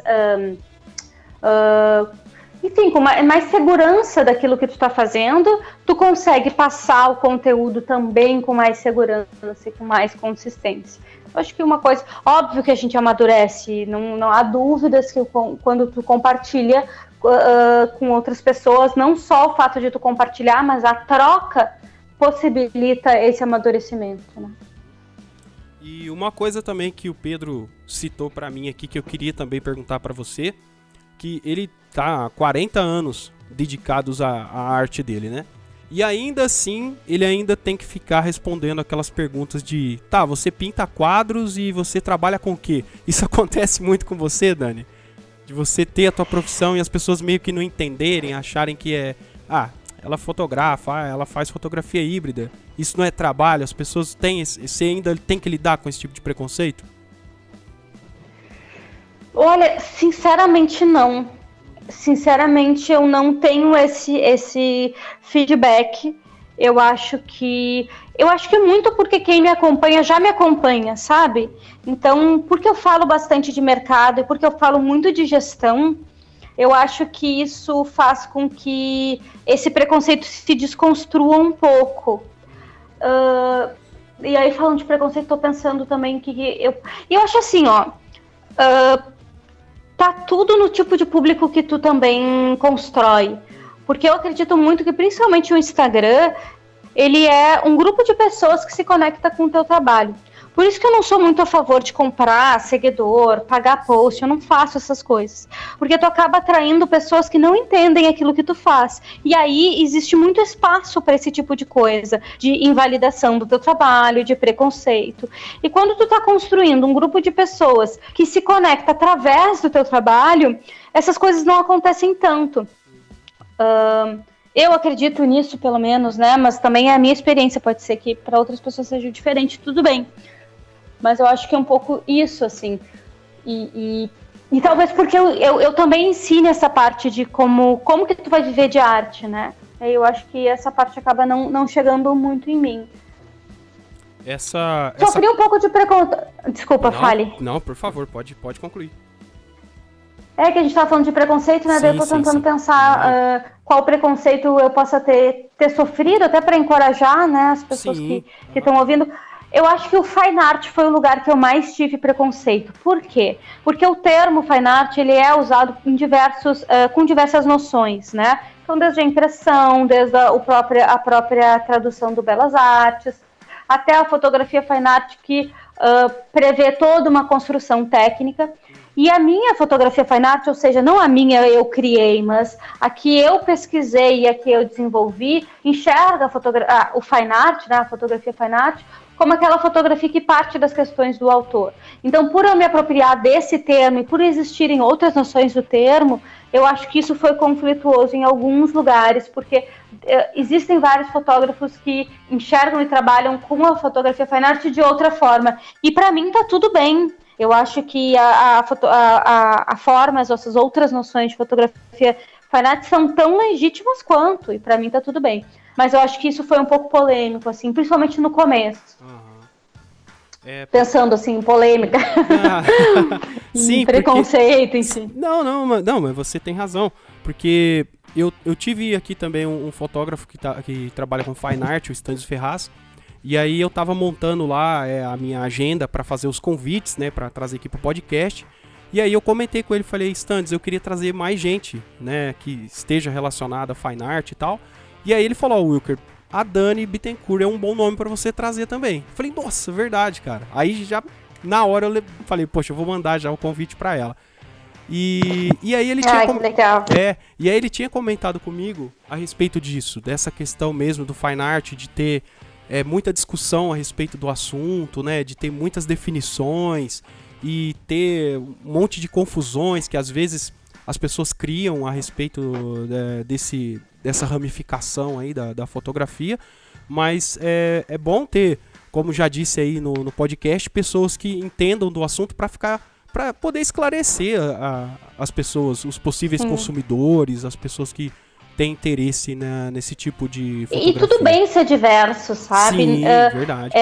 enfim, com mais segurança daquilo que tu está fazendo, tu consegue passar o conteúdo também com mais segurança e com mais consistência. Eu acho que uma coisa... Óbvio que a gente amadurece, não há dúvidas que quando tu compartilha com outras pessoas, não só o fato de tu compartilhar, mas a troca possibilita esse amadurecimento, né? E uma coisa também que o Pedro citou para mim aqui, que eu queria também perguntar para você, que ele tá há 40 anos dedicados à arte dele, né? E ainda assim, ele ainda tem que ficar respondendo aquelas perguntas de, tá, você pinta quadros e você trabalha com o quê? Isso acontece muito com você, Dani? De você ter a tua profissão e as pessoas meio que não entenderem, acharem que ela fotografa, ela faz fotografia híbrida. Isso não é trabalho, as pessoas você ainda tem que lidar com esse tipo de preconceito? Olha, sinceramente não. Sinceramente eu não tenho esse feedback. Eu acho que muito porque quem me acompanha já me acompanha, sabe? Então, porque eu falo bastante de mercado e porque eu falo muito de gestão, eu acho que isso faz com que esse preconceito se desconstrua um pouco. E aí, falando de preconceito, estou pensando também que eu acho assim, tá tudo no tipo de público que tu também constrói. Porque eu acredito muito que, principalmente o Instagram, ele é um grupo de pessoas que se conecta com o teu trabalho. Por isso que eu não sou muito a favor de comprar seguidor, pagar post, eu não faço essas coisas. Porque tu acaba atraindo pessoas que não entendem aquilo que tu faz. E aí existe muito espaço para esse tipo de coisa, de invalidação do teu trabalho, de preconceito. E quando tu tá construindo um grupo de pessoas que se conecta através do teu trabalho, essas coisas não acontecem tanto. Eu acredito nisso, pelo menos, né? Mas também a minha experiência pode ser que para outras pessoas seja diferente, tudo bem. Mas eu acho que é um pouco isso, assim. E talvez porque eu também ensino essa parte de como que tu vai viver de arte, né? Eu acho que essa parte acaba não chegando muito em mim. Sofri um pouco de preconceito. Desculpa, fale. Não, por favor, pode concluir. É que a gente estava falando de preconceito, né? Daí eu tô tentando pensar qual preconceito eu possa ter sofrido, até para encorajar, né, as pessoas que estão ouvindo. Eu acho que o fine art foi o lugar que eu mais tive preconceito. Por quê? Porque o termo fine art, ele é usado em com diversas noções, né? Então, desde a impressão, desde a própria tradução do Belas Artes, até a fotografia fine art, que prevê toda uma construção técnica. E a minha fotografia fine art, ou seja, não a minha eu criei, mas a que eu pesquisei e a que eu desenvolvi, enxerga o fine art, né, a fotografia fine art, como aquela fotografia que parte das questões do autor. Então, por eu me apropriar desse termo e por existirem outras noções do termo, eu acho que isso foi conflituoso em alguns lugares, porque existem vários fotógrafos que enxergam e trabalham com a fotografia fine art de outra forma. E para mim tá tudo bem. Eu acho que a forma, essas outras noções de fotografia fine art são tão legítimas quanto, e para mim tá tudo bem. Mas eu acho que isso foi um pouco polêmico, assim, principalmente no começo. Pensando assim, em polêmica. Sim, em preconceito, em si. Não, mas você tem razão. Porque eu tive aqui também um fotógrafo que trabalha com fine art, o Stanley Ferraz. E aí eu tava montando lá a minha agenda para fazer os convites, né, para trazer aqui pro podcast. E aí eu comentei com ele, falei, Stanley, eu queria trazer mais gente, né, que esteja relacionada a fine art e tal. E aí ele falou, Wilker, a Dani Bittencourt é um bom nome para você trazer também. Eu falei, nossa, verdade, cara. Aí já, na hora eu falei, poxa, eu vou mandar já o convite para ela. E aí ele tinha que legal. E aí ele tinha comentado comigo a respeito disso, dessa questão mesmo do fine art, de ter muita discussão a respeito do assunto, né, de ter muitas definições e ter um monte de confusões que às vezes as pessoas criam a respeito dessa ramificação aí da fotografia, mas é bom ter, como já disse aí no podcast, pessoas que entendam do assunto para poder esclarecer as pessoas, os possíveis consumidores, as pessoas que tem interesse nesse tipo de fotografia. E tudo bem ser diverso, sabe? Sim, verdade.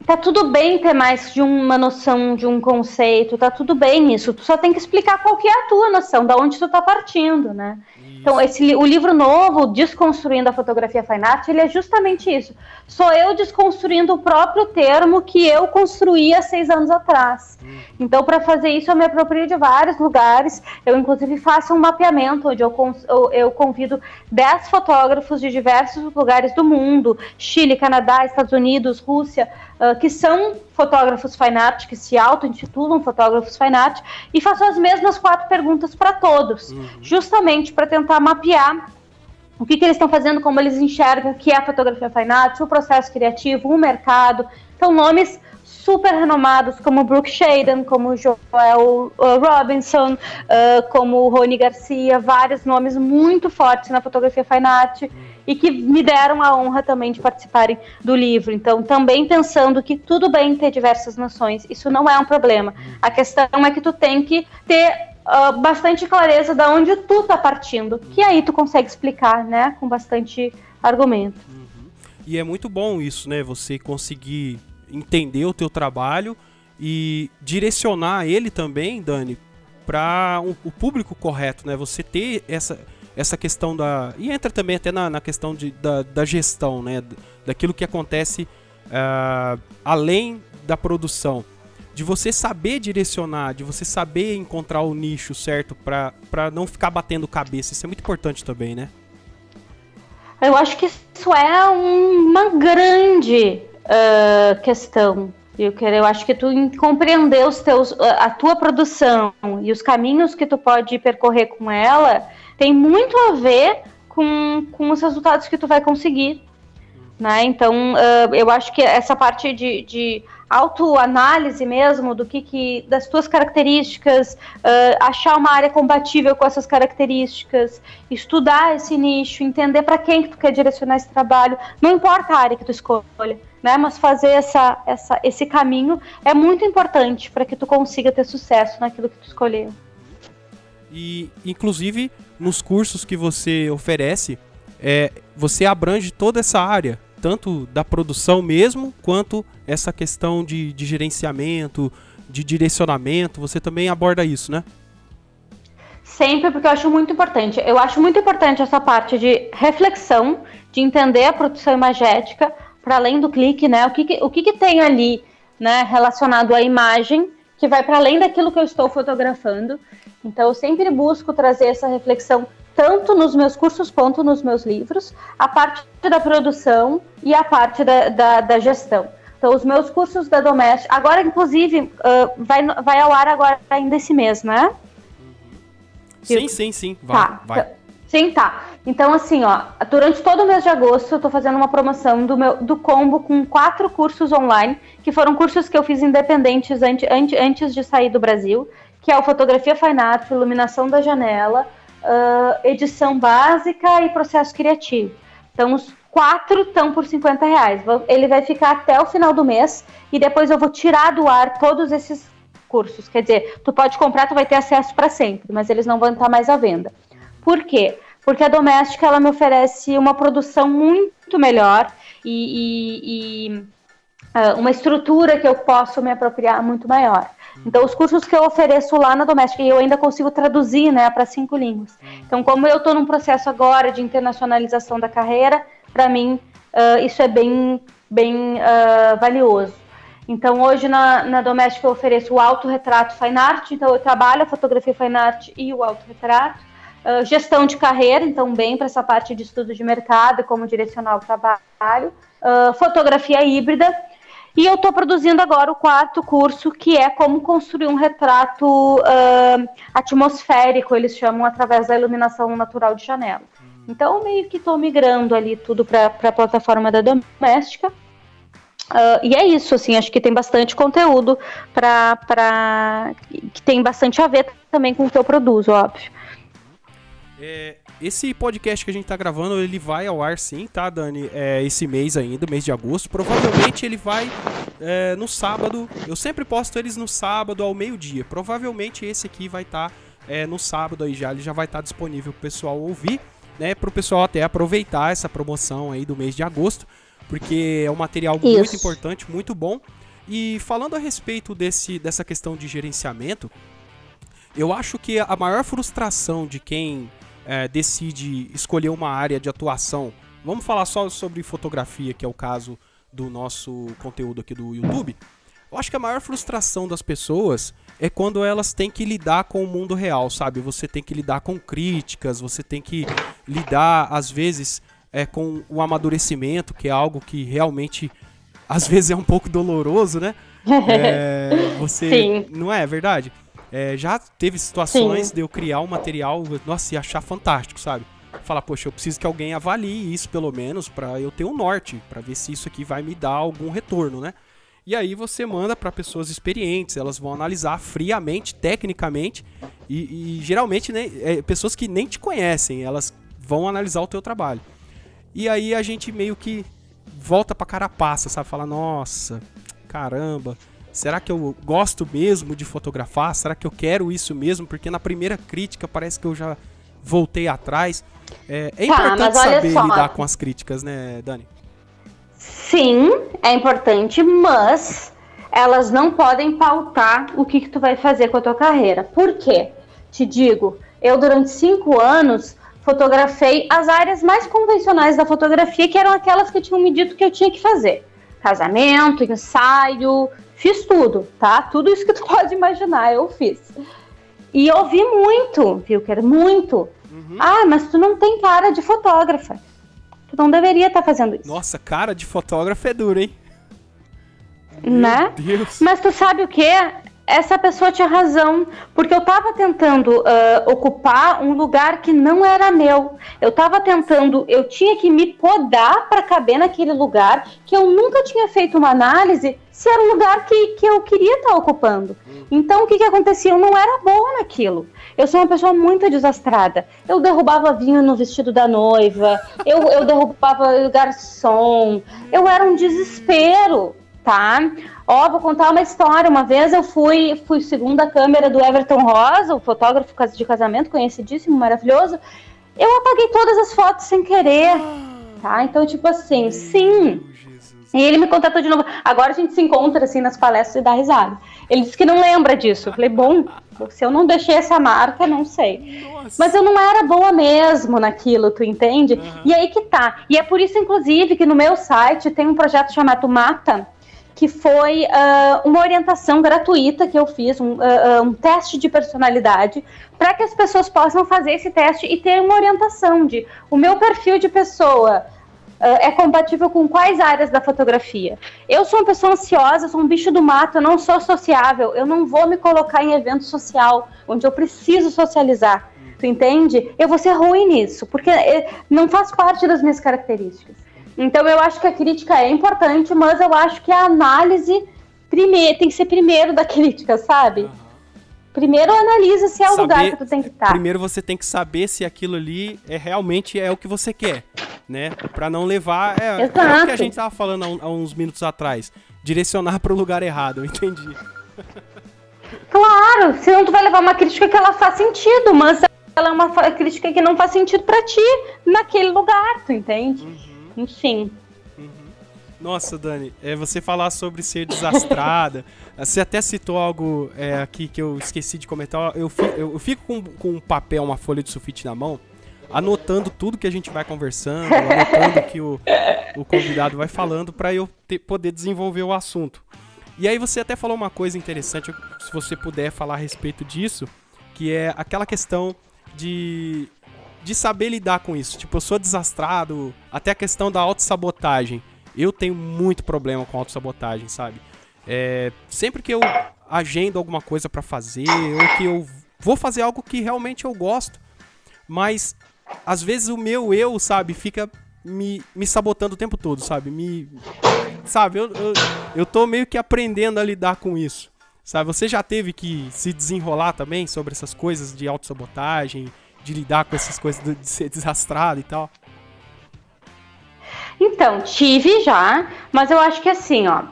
Tá tudo bem ter mais de uma noção, de um conceito, tá tudo bem isso. Tu só tem que explicar qual que é a tua noção, da onde tu tá partindo, né? Isso. Então, o livro novo, Desconstruindo a Fotografia Fine Art, ele é justamente isso. Sou eu desconstruindo o próprio termo que eu construí há 6 anos atrás. Então, para fazer isso, eu me aproprio de vários lugares. Eu, inclusive, faço um mapeamento onde eu convido 10 fotógrafos de diversos lugares do mundo, Chile, Canadá, Estados Unidos, Rússia, que são fotógrafos fine art, que se auto-intitulam fotógrafos fine art, e faço as mesmas 4 perguntas para todos, justamente para tentar mapear o que eles estão fazendo, como eles enxergam o que é a fotografia fine art, o processo criativo, o mercado. Então, nomes super renomados como Brooke Shaden, como Joel Robinson, como Rony Garcia, vários nomes muito fortes na fotografia fine art e que me deram a honra também de participarem do livro. Então, também pensando que tudo bem ter diversas noções, isso não é um problema. A questão é que tu tem que ter bastante clareza de onde tu tá partindo, que aí tu consegue explicar, né, com bastante argumento. E é muito bom isso, né, você conseguir entender o teu trabalho e direcionar ele também, Dani, para o público correto, né? Você ter essa questão e entra também até na questão da gestão, né? Daquilo que acontece além da produção, de você saber direcionar, de você saber encontrar o nicho certo para não ficar batendo cabeça. Isso é muito importante também, né? Eu acho que isso é uma grande questão. Eu acho que tu compreender a tua produção e os caminhos que tu pode percorrer com ela tem muito a ver com os resultados que tu vai conseguir, né? Então, eu acho que essa parte de autoanálise mesmo das tuas características, achar uma área compatível com essas características, estudar esse nicho, entender para quem que tu quer direcionar esse trabalho, não importa a área que tu escolha, né? Mas fazer esse caminho é muito importante para que tu consiga ter sucesso naquilo que tu escolheu. E, inclusive, nos cursos que você oferece, você abrange toda essa área, tanto da produção mesmo, quanto essa questão de gerenciamento, de direcionamento. Você também aborda isso, né? Sempre, porque eu acho muito importante. Eu acho muito importante essa parte de reflexão, de entender a produção imagética, para além do clique, né? O que tem ali, né, relacionado à imagem, que vai para além daquilo que eu estou fotografando. Então, eu sempre busco trazer essa reflexão, tanto nos meus cursos quanto nos meus livros, a parte da produção e a parte da gestão. Então, os meus cursos da Domestic, agora, inclusive, vai ao ar agora ainda esse mês, né? Sim. Vai. Sim, tá. Então, assim, ó, durante todo o mês de agosto, eu tô fazendo uma promoção do combo com 4 cursos online, que foram cursos que eu fiz independentes antes de sair do Brasil, que é o Fotografia Fine Art, Iluminação da Janela, Edição Básica e Processo Criativo. Então, os 4 estão por R$50. Ele vai ficar até o final do mês, e depois eu vou tirar do ar todos esses cursos. Quer dizer, tu pode comprar, tu vai ter acesso para sempre, mas eles não vão estar mais à venda. Por quê? Porque a Domestic, ela me oferece uma produção muito melhor e uma estrutura que eu posso me apropriar muito maior. Então, os cursos que eu ofereço lá na Domestic, eu ainda consigo traduzir, né, para 5 línguas. Então, como eu estou num processo agora de internacionalização da carreira, para mim, isso é bem valioso. Então, hoje na Domestic eu ofereço o autorretrato Fine Art, então eu trabalho a fotografia Fine Art e o autorretrato. Gestão de carreira, então bem para essa parte de estudo de mercado, como direcionar o trabalho. Fotografia híbrida. E eu estou produzindo agora o 4º curso, que é como construir um retrato atmosférico, eles chamam, através da iluminação natural de janela. Então, meio que estou migrando ali tudo para a plataforma da Doméstica. E é isso, assim, acho que tem bastante conteúdo que tem bastante a ver também com o que eu produzo, óbvio. Esse podcast que a gente tá gravando, ele vai ao ar sim, tá, Dani? Esse mês ainda, mês de agosto. Provavelmente ele vai no sábado. Eu sempre posto eles no sábado ao meio-dia. Provavelmente esse aqui vai estar no sábado aí já. Ele já vai estar disponível pro pessoal ouvir, né? Pro pessoal até aproveitar essa promoção aí do mês de agosto, porque é um material muito importante, muito bom. E falando a respeito dessa questão de gerenciamento, eu acho que a maior frustração de quem decide escolher uma área de atuação, vamos falar só sobre fotografia, que é o caso do nosso conteúdo aqui do YouTube. Eu acho que a maior frustração das pessoas é quando elas têm que lidar com o mundo real, sabe? Você tem que lidar com críticas, você tem que lidar, às vezes, com o amadurecimento, que é algo que realmente, às vezes, é um pouco doloroso, né? Sim. Não é verdade? Já teve situações de eu criar um material, nossa, e achar fantástico, sabe? Falar, poxa, eu preciso que alguém avalie isso, pelo menos, pra eu ter um norte, pra ver se isso aqui vai me dar algum retorno, né? E aí você manda pra pessoas experientes, elas vão analisar friamente, tecnicamente, e geralmente, né, pessoas que nem te conhecem, elas vão analisar o teu trabalho. E aí a gente meio que volta pra carapaça, sabe? Fala, nossa, caramba, será que eu gosto mesmo de fotografar? Será que eu quero isso mesmo? Porque na primeira crítica parece que eu já voltei atrás. É importante saber lidar com as críticas, né, Dani? Sim, é importante, mas elas não podem pautar o que tu vai fazer com a tua carreira. Por quê? Te digo, eu durante 5 anos fotografei as áreas mais convencionais da fotografia, que eram aquelas que tinham me dito que eu tinha que fazer. Casamento, ensaio, fiz tudo, tá? Tudo isso que tu pode imaginar, eu fiz. E eu ouvi muito, Wilker, muito. Mas tu não tem cara de fotógrafa. Tu não deveria estar fazendo isso. Nossa, cara de fotógrafa é duro, hein? Né? Meu Deus. Mas tu sabe o quê? Essa pessoa tinha razão, porque eu tava tentando ocupar um lugar que não era meu. Eu tinha que me podar para caber naquele lugar que eu nunca tinha feito uma análise se era um lugar que eu queria estar ocupando. Então, o que acontecia? Eu não era boa naquilo. Eu sou uma pessoa muito desastrada. Eu derrubava vinho no vestido da noiva, eu derrubava garçom, eu era um desespero, tá? Vou contar uma história. Uma vez eu fui segunda câmera do Everton Rosa, o fotógrafo de casamento, conhecidíssimo, maravilhoso. Eu apaguei todas as fotos sem querer. tá? Então, tipo assim, sim. E ele me contatou de novo. Agora a gente se encontra, assim, nas palestras e dá risada. Ele disse que não lembra disso. Eu falei, bom, se eu não deixei essa marca, não sei. Nossa. Mas eu não era boa mesmo naquilo, tu entende? E aí que tá. E é por isso, inclusive, que no meu site tem um projeto chamado Mata, que foi uma orientação gratuita que eu fiz, um teste de personalidade, para que as pessoas possam fazer esse teste e ter uma orientação de o meu perfil de pessoa é compatível com quais áreas da fotografia. Eu sou uma pessoa ansiosa, sou um bicho do mato, eu não sou sociável, eu não vou me colocar em evento social, onde eu preciso socializar, tu entende? Eu vou ser ruim nisso, porque não faz parte das minhas características. Então eu acho que a crítica é importante, mas eu acho que a análise tem que ser primeiro da crítica, sabe? Primeiro analisa se é o lugar que tu tem que estar. Primeiro você tem que saber se aquilo ali realmente é o que você quer, né? Pra não levar... É o que a gente tava falando há uns minutos atrás. Direcionar pro lugar errado, eu entendi. Claro, senão tu vai levar uma crítica que ela faz sentido, mas ela é uma crítica que não faz sentido pra ti naquele lugar, tu entende? Enfim. Nossa, Dani, você falar sobre ser desastrada, você até citou algo aqui que eu esqueci de comentar. Eu fico com um papel, uma folha de sulfite na mão, anotando tudo que a gente vai conversando, anotando o que o convidado vai falando para eu poder desenvolver o assunto. E aí você até falou uma coisa interessante, se você puder falar a respeito disso, que é aquela questão de saber lidar com isso. Tipo, eu sou desastrado, até a questão da autossabotagem. Eu tenho muito problema com autossabotagem, sabe? Sempre que eu agendo alguma coisa pra fazer, ou que eu vou fazer algo que realmente eu gosto, mas às vezes o meu eu, sabe, fica me sabotando o tempo todo, sabe? Sabe, eu tô meio que aprendendo a lidar com isso, sabe? Você já teve que se desenrolar também sobre essas coisas de autossabotagem, de lidar com essas coisas de ser desastrado e tal? Então, tive já, mas eu acho que assim, ó,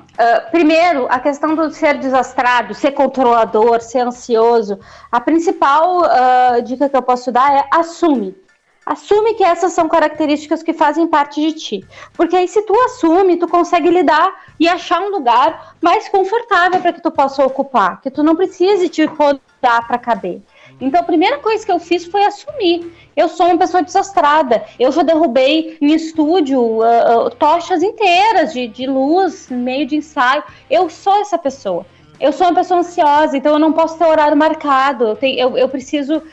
primeiro, a questão do ser desastrado, ser controlador, ser ansioso, a principal dica que eu posso dar é assume. Assume que essas são características que fazem parte de ti. Porque aí se tu assume, tu consegue lidar e achar um lugar mais confortável para que tu possa ocupar, que tu não precise te rodar para caber. Então, a primeira coisa que eu fiz foi assumir. Eu sou uma pessoa desastrada. Eu já derrubei em estúdio tochas inteiras de luz, no meio de ensaio. Eu sou essa pessoa. Eu sou uma pessoa ansiosa, então eu não posso ter horário marcado. Eu preciso...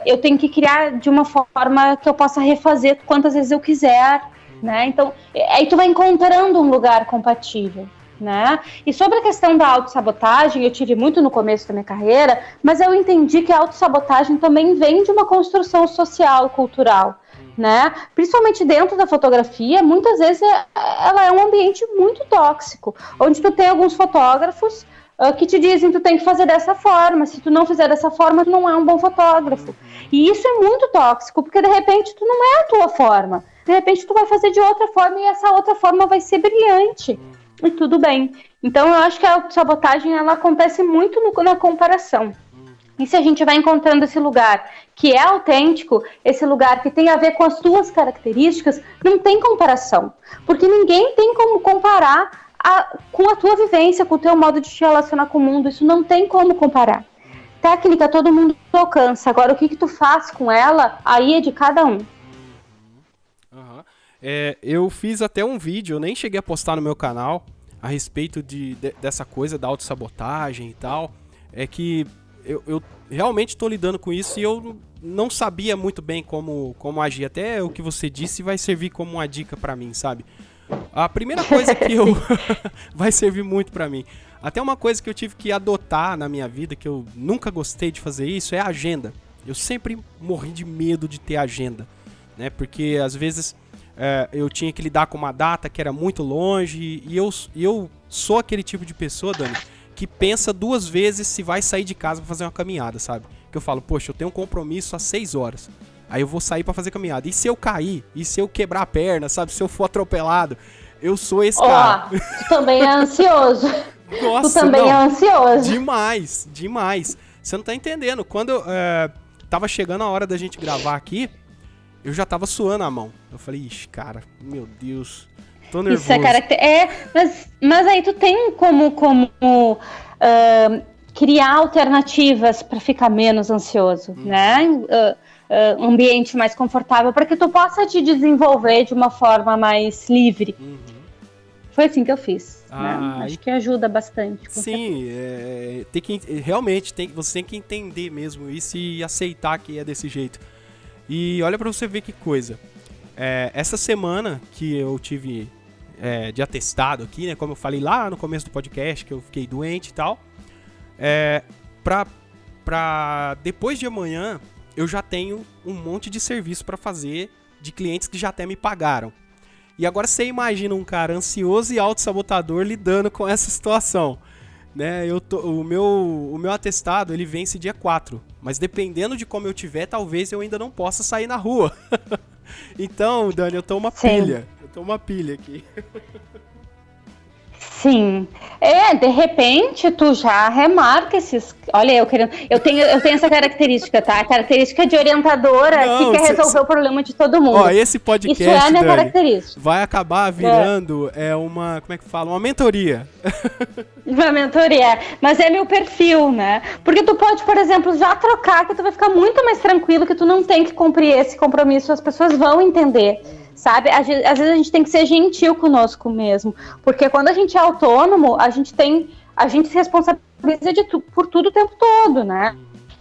eu tenho que criar de uma forma que eu possa refazer quantas vezes eu quiser, né? Então, aí tu vai encontrando um lugar compatível, né? E sobre a questão da autossabotagem, eu tive muito no começo da minha carreira, mas eu entendi que a autossabotagem também vem de uma construção social, cultural, né? Principalmente dentro da fotografia, muitas vezes ela é um ambiente muito tóxico, onde tu tem alguns fotógrafos que te dizem que tu tem que fazer dessa forma, se tu não fizer dessa forma, tu não é um bom fotógrafo. E isso é muito tóxico, porque de repente tu não é a tua forma, de repente tu vai fazer de outra forma e essa outra forma vai ser brilhante. E tudo bem. Então eu acho que a autossabotagem ela acontece muito na comparação. E se a gente vai encontrando esse lugar que é autêntico, esse lugar que tem a ver com as tuas características, não tem comparação. Porque ninguém tem como comparar com a tua vivência, com o teu modo de te relacionar com o mundo. Isso não tem como comparar. Técnica todo mundo alcança. Agora o que tu faz com ela, aí é de cada um. Eu fiz até um vídeo, eu nem cheguei a postar no meu canal a respeito dessa coisa da autossabotagem e tal. É que eu realmente estou lidando com isso e eu não sabia muito bem como agir. Até o que você disse vai servir como uma dica pra mim, sabe? A primeira coisa que eu... vai servir muito pra mim. Até uma coisa que eu tive que adotar na minha vida, que eu nunca gostei de fazer isso, é a agenda. Eu sempre morri de medo de ter agenda, né? Porque às vezes... eu tinha que lidar com uma data que era muito longe e eu sou aquele tipo de pessoa, Dani, que pensa 2 vezes se vai sair de casa pra fazer uma caminhada, sabe? Que eu falo, poxa, eu tenho um compromisso às 6 horas, aí eu vou sair pra fazer caminhada. E se eu cair? E se eu quebrar a perna, sabe? Se eu for atropelado? Eu sou esse cara. Tu também é ansioso. Nossa, tu também é ansioso. Demais, demais. Você não tá entendendo. Quando tava chegando a hora da gente gravar aqui, eu já tava suando a mão. Eu falei, ixi, cara, meu Deus, tô nervoso. Isso é mas aí tu tem como criar alternativas para ficar menos ansioso, né? Um ambiente mais confortável para que tu possa te desenvolver de uma forma mais livre. Foi assim que eu fiz. Né? Acho que ajuda bastante. Sim, você tem que entender mesmo isso e aceitar que é desse jeito. E olha pra você ver que coisa. Essa semana que eu tive de atestado aqui, né? Como eu falei lá no começo do podcast, que eu fiquei doente e tal. Pra depois de amanhã, eu já tenho um monte de serviço pra fazer de clientes que já até me pagaram. E agora você imagina um cara ansioso e autossabotador lidando com essa situação, né? O meu atestado, ele vence dia 4, mas dependendo de como eu tiver, talvez eu ainda não possa sair na rua. Então, Dani, eu tô uma pilha. Eu tô uma pilha aqui. Sim. De repente, tu já remarca esses... Olha, eu tenho essa característica, tá? A característica de orientadora que quer resolver o problema de todo mundo. Ó, esse podcast, isso é a minha Dani, característica. Vai acabar virando uma... Como é que fala? Uma mentoria. Uma mentoria. Mas é meu perfil, né? Porque tu pode, por exemplo, já trocar, que tu vai ficar muito mais tranquilo, que tu não tem que cumprir esse compromisso. As pessoas vão entender. Sabe? Às vezes a gente tem que ser gentil conosco mesmo. Porque quando a gente é autônomo, a gente se responsabiliza por tudo o tempo todo, né?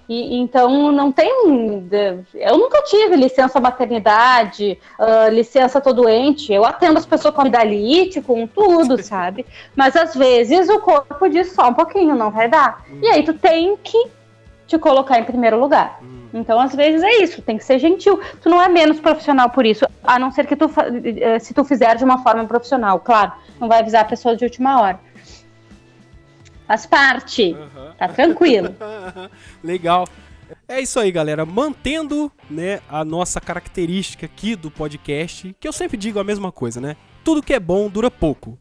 E então não tem... Eu nunca tive licença maternidade, licença tô doente. Eu atendo as pessoas com amidalite, com tudo, sabe? Mas às vezes o corpo diz só um pouquinho, não vai dar. E aí tu tem que te colocar em primeiro lugar. Então, às vezes é isso, tem que ser gentil. Tu não é menos profissional por isso, a não ser que se tu fizer de uma forma profissional, claro, não vai avisar a pessoa de última hora. Faz parte, tá tranquilo. Legal. É isso aí, galera. Mantendo, né, a nossa característica aqui do podcast, que eu sempre digo a mesma coisa, né? Tudo que é bom dura pouco.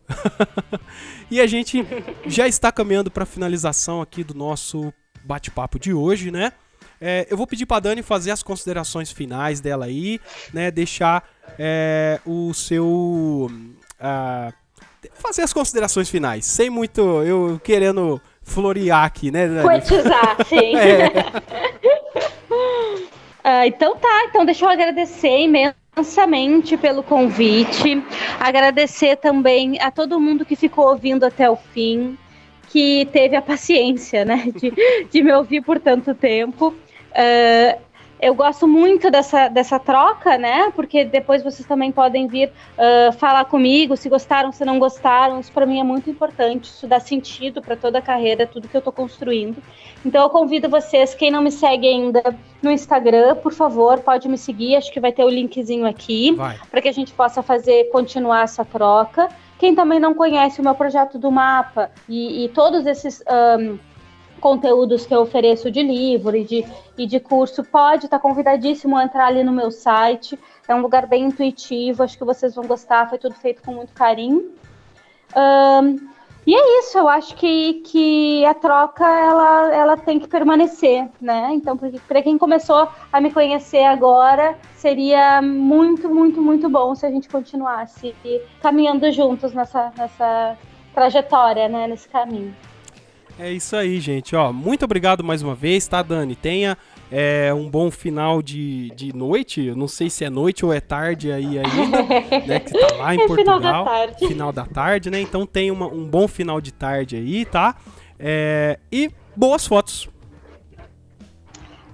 E a gente já está caminhando para a finalização aqui do nosso bate-papo de hoje, né? Eu vou pedir pra Dani fazer as considerações finais dela aí, né? Deixar o seu... fazer as considerações finais, sem muito eu querendo florear aqui, né, Dani? Poetizar, sim. Então deixa eu agradecer imensamente pelo convite, agradecer também a todo mundo que ficou ouvindo até o fim, que teve a paciência, né, de me ouvir por tanto tempo. Eu gosto muito dessa troca, né? Porque depois vocês também podem vir falar comigo, se gostaram, se não gostaram. Isso para mim é muito importante. Isso dá sentido para toda a carreira, tudo que eu tô construindo. Então eu convido vocês, quem não me segue ainda no Instagram, por favor, pode me seguir. Acho que vai ter o linkzinho aqui para que a gente possa continuar essa troca. Quem também não conhece o meu projeto do mapa e todos esses conteúdos que eu ofereço de livro e de curso, pode estar convidadíssimo a entrar ali no meu site. É um lugar bem intuitivo, acho que vocês vão gostar, foi tudo feito com muito carinho. E é isso, eu acho que a troca ela tem que permanecer, né? Então, para quem começou a me conhecer agora, seria muito, muito, muito bom se a gente continuasse caminhando juntos nessa trajetória, né? Nesse caminho. É isso aí, gente. Muito obrigado mais uma vez, tá, Dani? Tenha um bom final de noite. Eu não sei se é noite ou é tarde aí ainda, né? Que você tá lá em Portugal. Final da tarde. Final da tarde, né? Então tenha um bom final de tarde aí, tá? E boas fotos.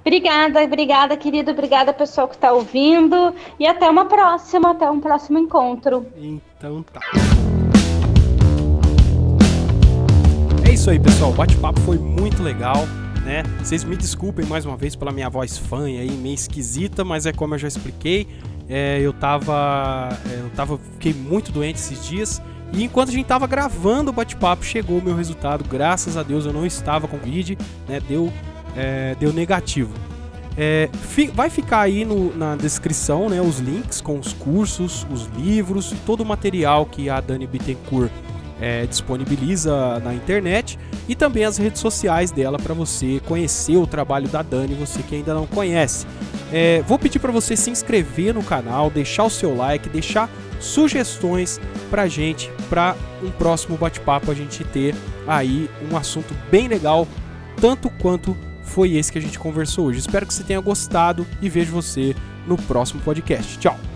Obrigada, querido. Obrigada, pessoal que tá ouvindo. E até um próximo encontro. Então tá. É isso aí, pessoal, o bate-papo foi muito legal, né? Vocês me desculpem mais uma vez pela minha voz fanha aí, meio esquisita, mas é como eu já expliquei, fiquei muito doente esses dias, e enquanto a gente tava gravando o bate-papo, chegou o meu resultado, graças a Deus eu não estava com Covid, né? Deu negativo. Vai ficar aí na descrição, né, os links com os cursos, os livros, todo o material que a Dani Bittencourt disponibiliza na internet, e também as redes sociais dela para você conhecer o trabalho da Dani, você que ainda não conhece. Vou pedir para você se inscrever no canal, deixar o seu like, deixar sugestões pra gente, para um próximo bate-papo a gente ter aí um assunto bem legal, tanto quanto foi esse que a gente conversou hoje. Espero que você tenha gostado e vejo você no próximo podcast. Tchau!